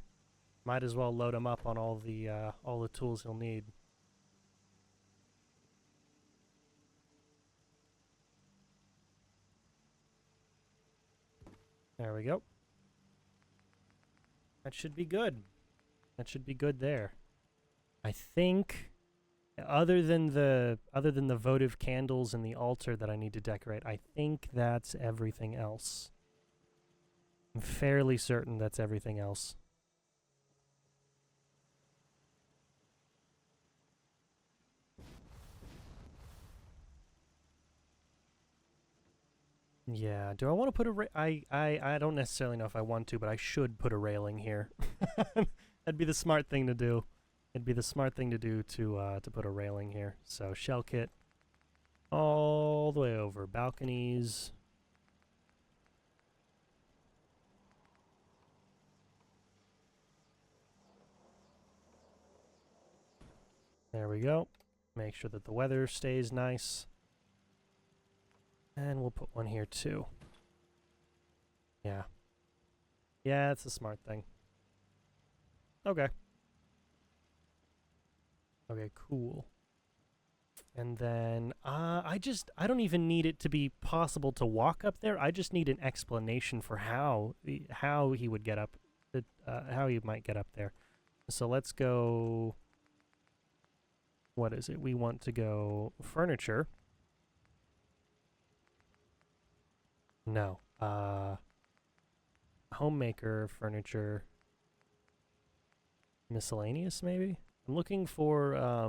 Might as well load him up on all the tools he'll need. There we go. That should be good. That should be good there. I think other than the votive candles and the altar that I need to decorate, I think that's everything else. I'm fairly certain that's everything else. Yeah, do I want to put a I don't necessarily know if I want to, but I should put a railing here. That'd be the smart thing to do. It'd be the smart thing to do to put a railing here. So shell kit all the way over. Balconies. There we go. Make sure that the weather stays nice. And we'll put one here too. Yeah. Yeah, that's a smart thing. Okay. Okay, cool. And then, I don't even need it to be possible to walk up there. I just need an explanation for how he would get up, how he might get up there. So let's go, what is it? We want to go furniture. No, Homemaker, furniture, miscellaneous maybe? I'm looking for,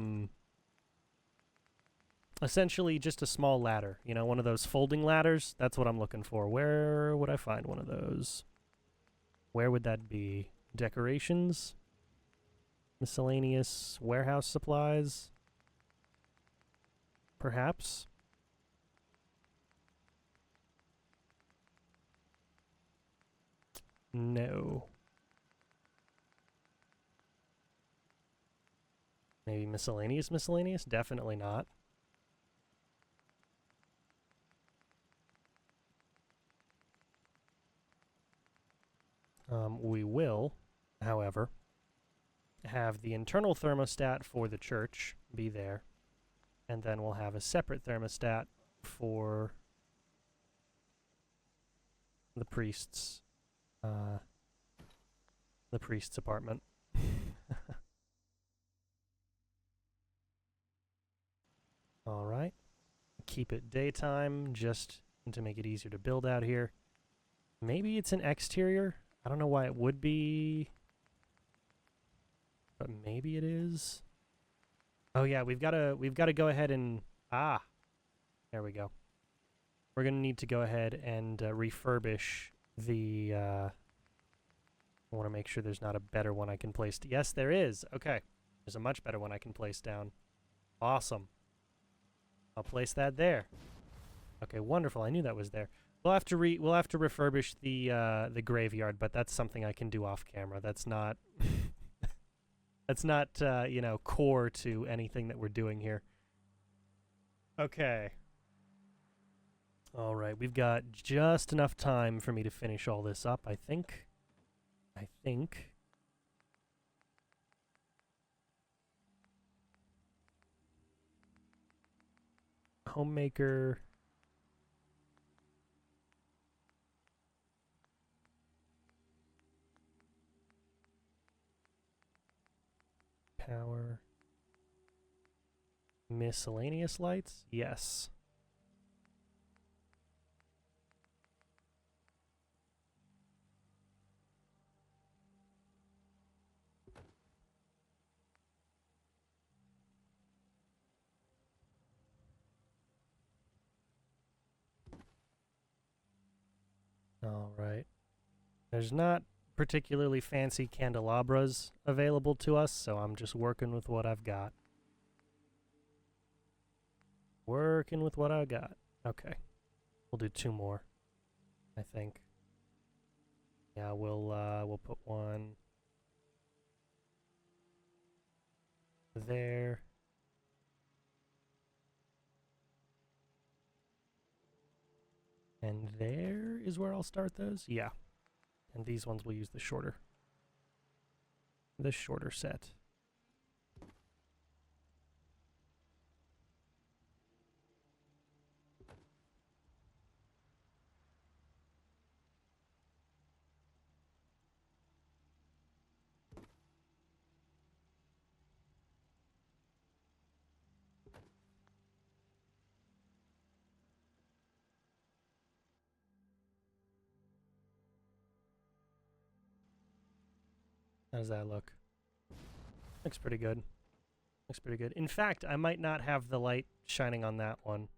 essentially just a small ladder. You know, one of those folding ladders? That's what I'm looking for. Where would I find one of those? Where would that be? Decorations? Miscellaneous warehouse supplies? Perhaps? No. Maybe miscellaneous? Definitely not. We will, however, have the internal thermostat for the church be there, and then we'll have a separate thermostat for the priest's apartment. All right. Keep it daytime just to make it easier to build out here. Maybe it's an exterior. I don't know why it would be, but maybe it is. Oh yeah, we've got to go ahead and there we go. We're gonna need to go ahead and refurbish the. I want to make sure there's not a better one I can place. Yes, there is. Okay, there's a much better one I can place down. Awesome. I'll place that there. Okay, wonderful. I knew that was there. We'll have to refurbish the graveyard, but that's something I can do off camera. That's not that's not you know, core to anything that we're doing here. Okay. All right, we've got just enough time for me to finish all this up, I think. Homemaker. Power. Miscellaneous lights? Yes. All right. There's not particularly fancy candelabras available to us, so I'm just working with what I've got. Okay. We'll do 2 more, I think. Yeah, we'll put one there. And there is where I'll start those? Yeah. And these ones will use the shorter set. How does that look? Looks pretty good. Looks pretty good. In fact, I might not have the light shining on that one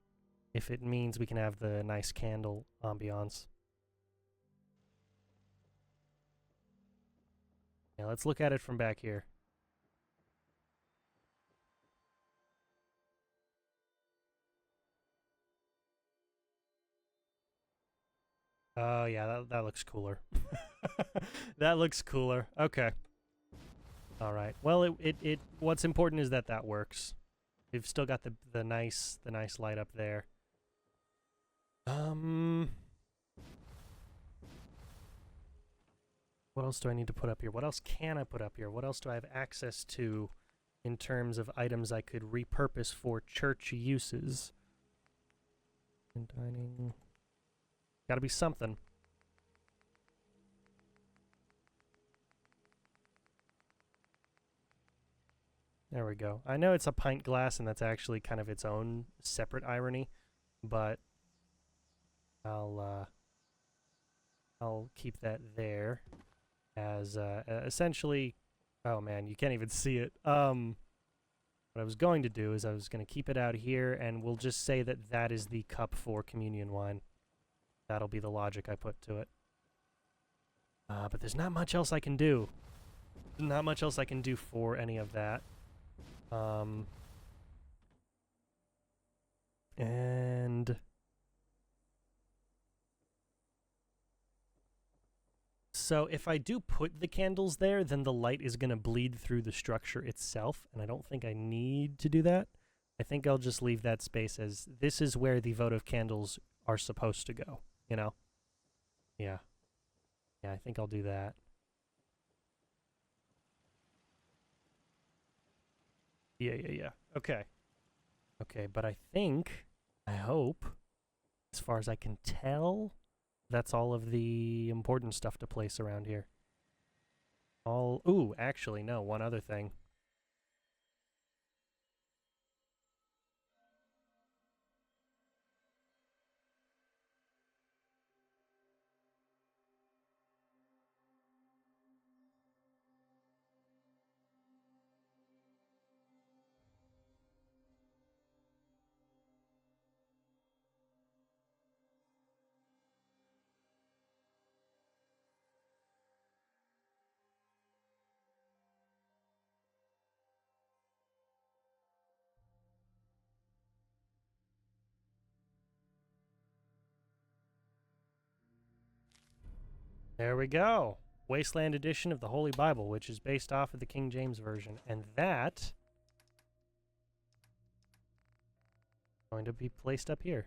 if it means we can have the nice candle ambiance. Yeah, let's look at it from back here. Oh, yeah, that looks cooler. That looks cooler. Okay. All right. Well, what's important is that that works. We've still got the nice light up there. What else do I need to put up here? What else can I put up here? What else do I have access to in terms of items I could repurpose for church uses? And dining. Gotta be something. There we go. I know it's a pint glass and that's actually kind of its own separate irony, but I'll keep that there as essentially, oh man, you can't even see it. What I was going to do is I was going to keep it out here and we'll just say that that is the cup for communion wine. That'll be the logic I put to it. But there's not much else I can do. Not much else I can do for any of that. And so if I do put the candles there, then the light is going to bleed through the structure itself, and I don't think I need to do that. I think I'll just leave that space as this is where the votive candles are supposed to go, you know? Yeah. Yeah, I think I'll do that. Yeah. Okay. Okay, but I think, I hope, as far as I can tell, that's all of the important stuff to place around here. Ooh, actually, no, one other thing. There we go. Wasteland edition of the Holy Bible, which is based off of the King James Version. And that is going to be placed up here.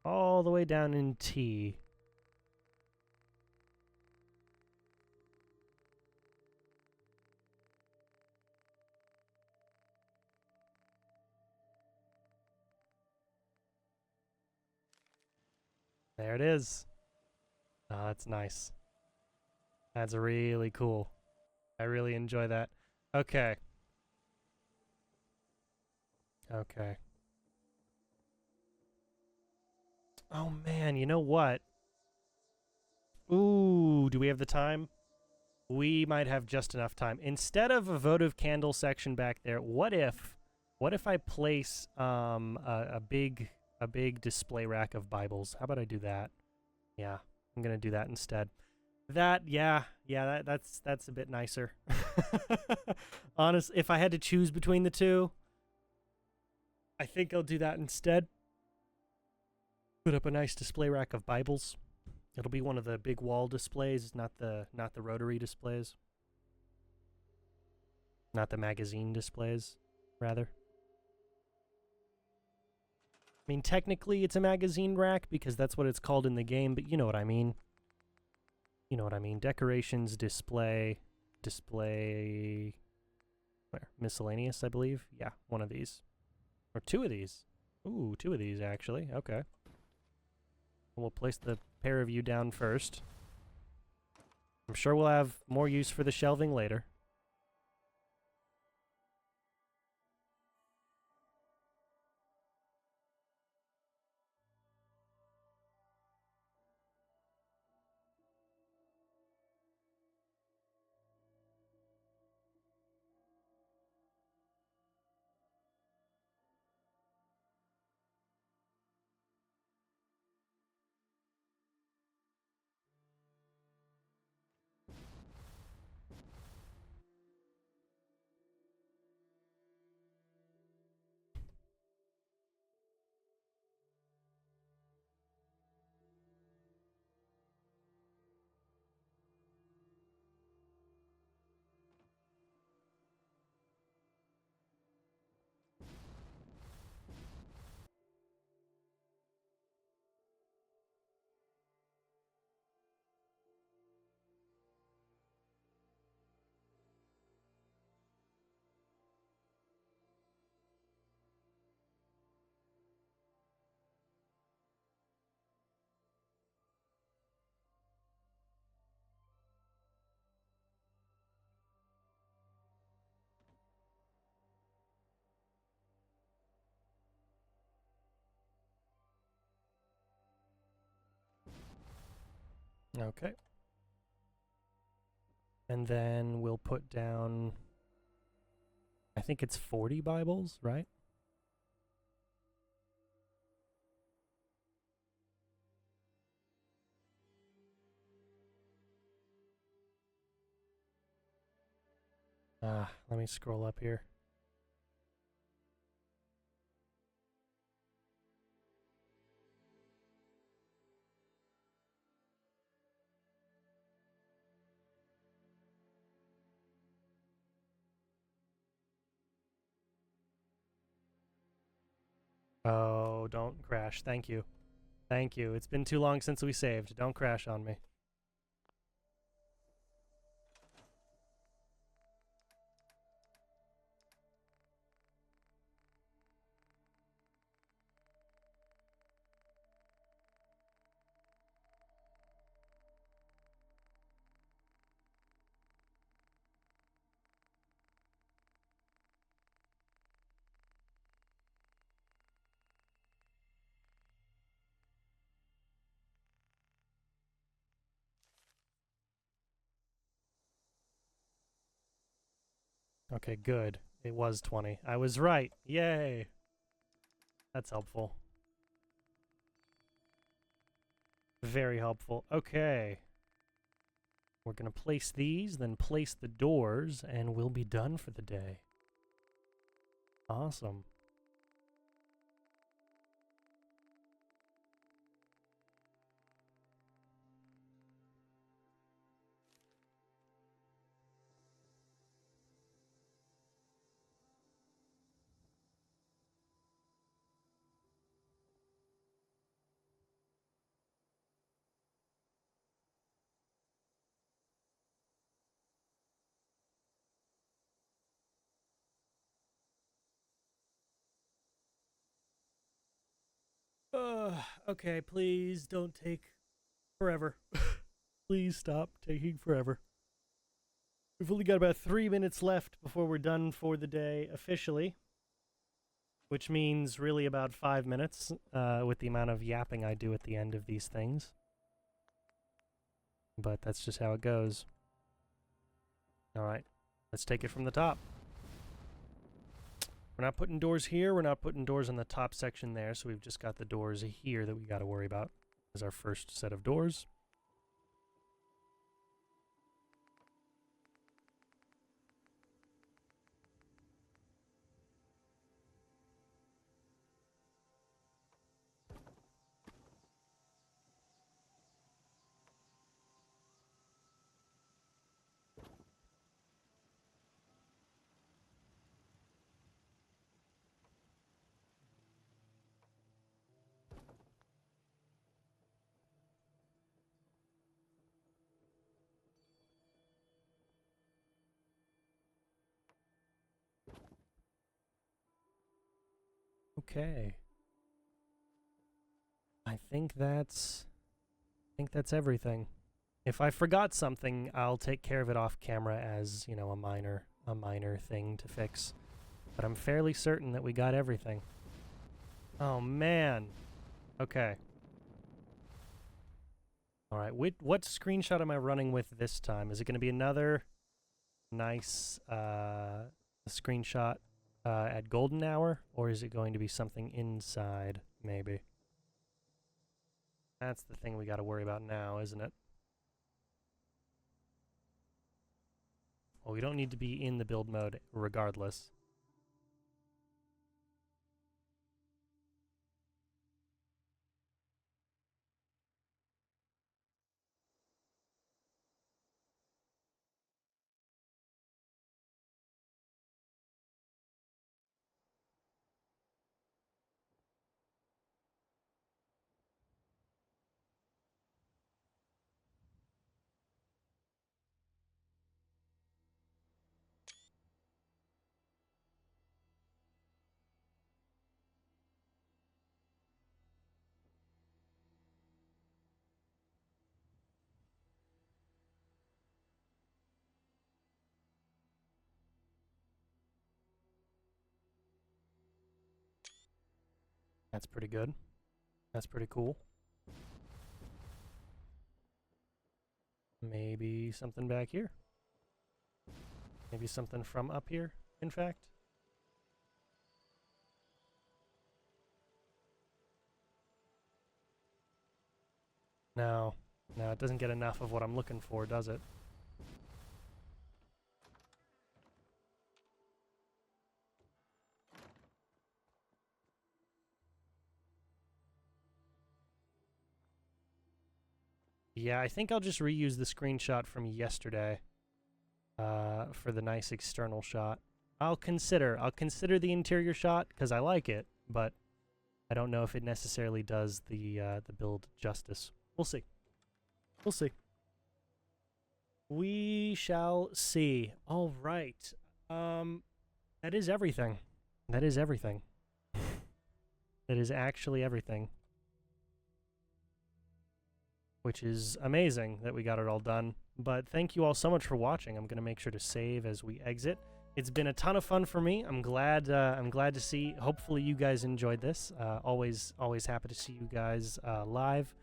All the way down in T. There it is. Oh, that's nice. That's really cool. I really enjoy that. Okay. Okay. Oh man, you know what? Ooh, do we have the time? We might have just enough time. Instead of a votive candle section back there, what if I place a big display rack of Bibles? How about I do that? Yeah, I'm gonna do that instead. That's a bit nicer. Honestly, if I had to choose between the two, I think I'll do that instead. Put up a nice display rack of Bibles. It'll be one of the big wall displays, not the rotary displays. Not the magazine displays, rather. I mean, technically it's a magazine rack because that's what it's called in the game, but you know what I mean. You know what I mean. Decorations, display, where? Miscellaneous, I believe. Yeah, one of these. Or two of these. Ooh, two of these, actually. Okay. We'll place the pair of you down first. I'm sure we'll have more use for the shelving later. Okay. And then we'll put down, I think it's 40 Bibles, right? Let me scroll up here. Oh, don't crash. Thank you. Thank you. It's been too long since we saved. Don't crash on me. Okay, good. It was 20. I was right. Yay. That's helpful. Very helpful. Okay. We're going to place these, then place the doors, and we'll be done for the day. Awesome. Okay, please don't take forever. Please stop taking forever. We've only got about 3 minutes left before we're done for the day officially, which means really about 5 minutes with the amount of yapping I do at the end of these things. But that's just how it goes. All right, let's take it from the top. We're not putting doors here. We're not putting doors in the top section there, so we've just got the doors here that we got to worry about as our first set of doors. Okay. I think that's everything. If I forgot something, I'll take care of it off camera as, you know, a minor thing to fix. But I'm fairly certain that we got everything. Oh man. Okay. All right. What screenshot am I running with this time? Is it going to be another nice screenshot at golden hour, or is it going to be something inside maybe? That's the thing we got to worry about now, isn't it? Well, we don't need to be in the build mode regardless. That's pretty good. That's pretty cool. Maybe something back here. Maybe something from up here, in fact. No, it doesn't get enough of what I'm looking for, does it? Yeah, I think I'll just reuse the screenshot from yesterday for the nice external shot. I'll consider the interior shot because I like it, but I don't know if it necessarily does the build justice. We'll see. We'll see. We shall see. All right. That is everything. That is everything. That is actually everything. Which is amazing that we got it all done. But thank you all so much for watching. I'm going to make sure to save as we exit. It's been a ton of fun for me. I'm glad to see. Hopefully you guys enjoyed this. Always happy to see you guys live.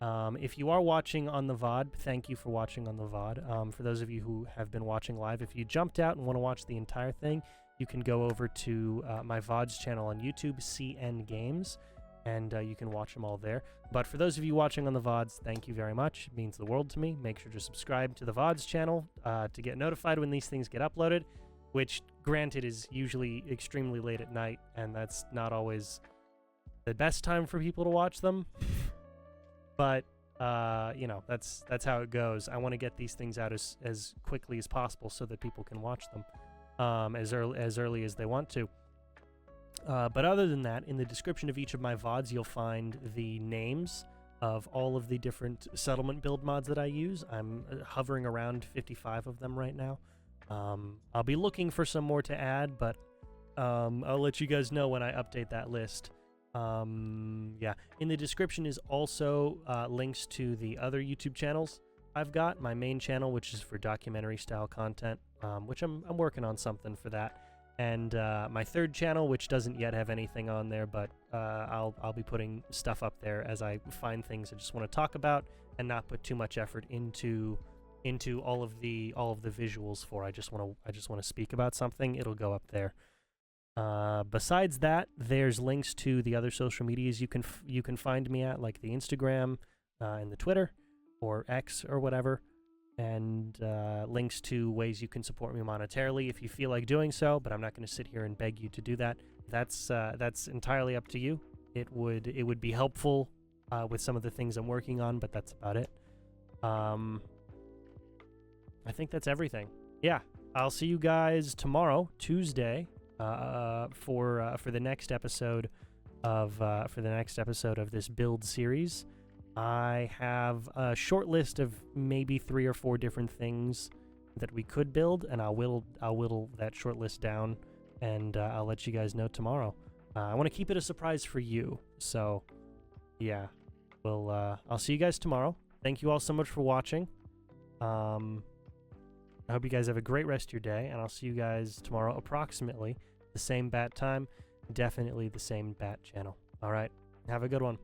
If you are watching on the VOD, thank you for watching on the VOD. For those of you who have been watching live, if you jumped out and want to watch the entire thing, you can go over to my VODs channel on YouTube, CN Games, and you can watch them all there. But for those of you watching on the VODs, thank you very much. It means the world to me. Make sure to subscribe to the VODs channel to get notified when these things get uploaded, which, granted, is usually extremely late at night, and that's not always the best time for people to watch them. But, you know, that's how it goes. I want to get these things out as quickly as possible so that people can watch them as early as they want to. But other than that, in the description of each of my VODs, you'll find the names of all of the different settlement build mods that I use. I'm hovering around 55 of them right now. I'll be looking for some more to add, but I'll let you guys know when I update that list. Yeah, in the description is also links to the other YouTube channels I've got. My main channel, which is for documentary style content, which I'm working on something for that. And my third channel, which doesn't yet have anything on there, but I'll be putting stuff up there as I find things I just want to talk about and not put too much effort into all of the visuals for. I just want to speak about something. It'll go up there. Besides that, there's links to the other social medias you can find me at, like the Instagram and the Twitter or X or whatever. And links to ways you can support me monetarily if you feel like doing so, but I'm not going to sit here and beg you to do that. That's entirely up to you. It would be helpful with some of the things I'm working on, but that's about it. I think that's everything. Yeah, I'll see you guys tomorrow, Tuesday, for the next episode of this build series. I have a short list of maybe 3 or 4 different things that we could build, and I'll whittle that short list down, and I'll let you guys know tomorrow. I want to keep it a surprise for you. So, yeah. I'll see you guys tomorrow. Thank you all so much for watching. I hope you guys have a great rest of your day, and I'll see you guys tomorrow approximately the same bat time, definitely the same bat channel. All right, have a good one.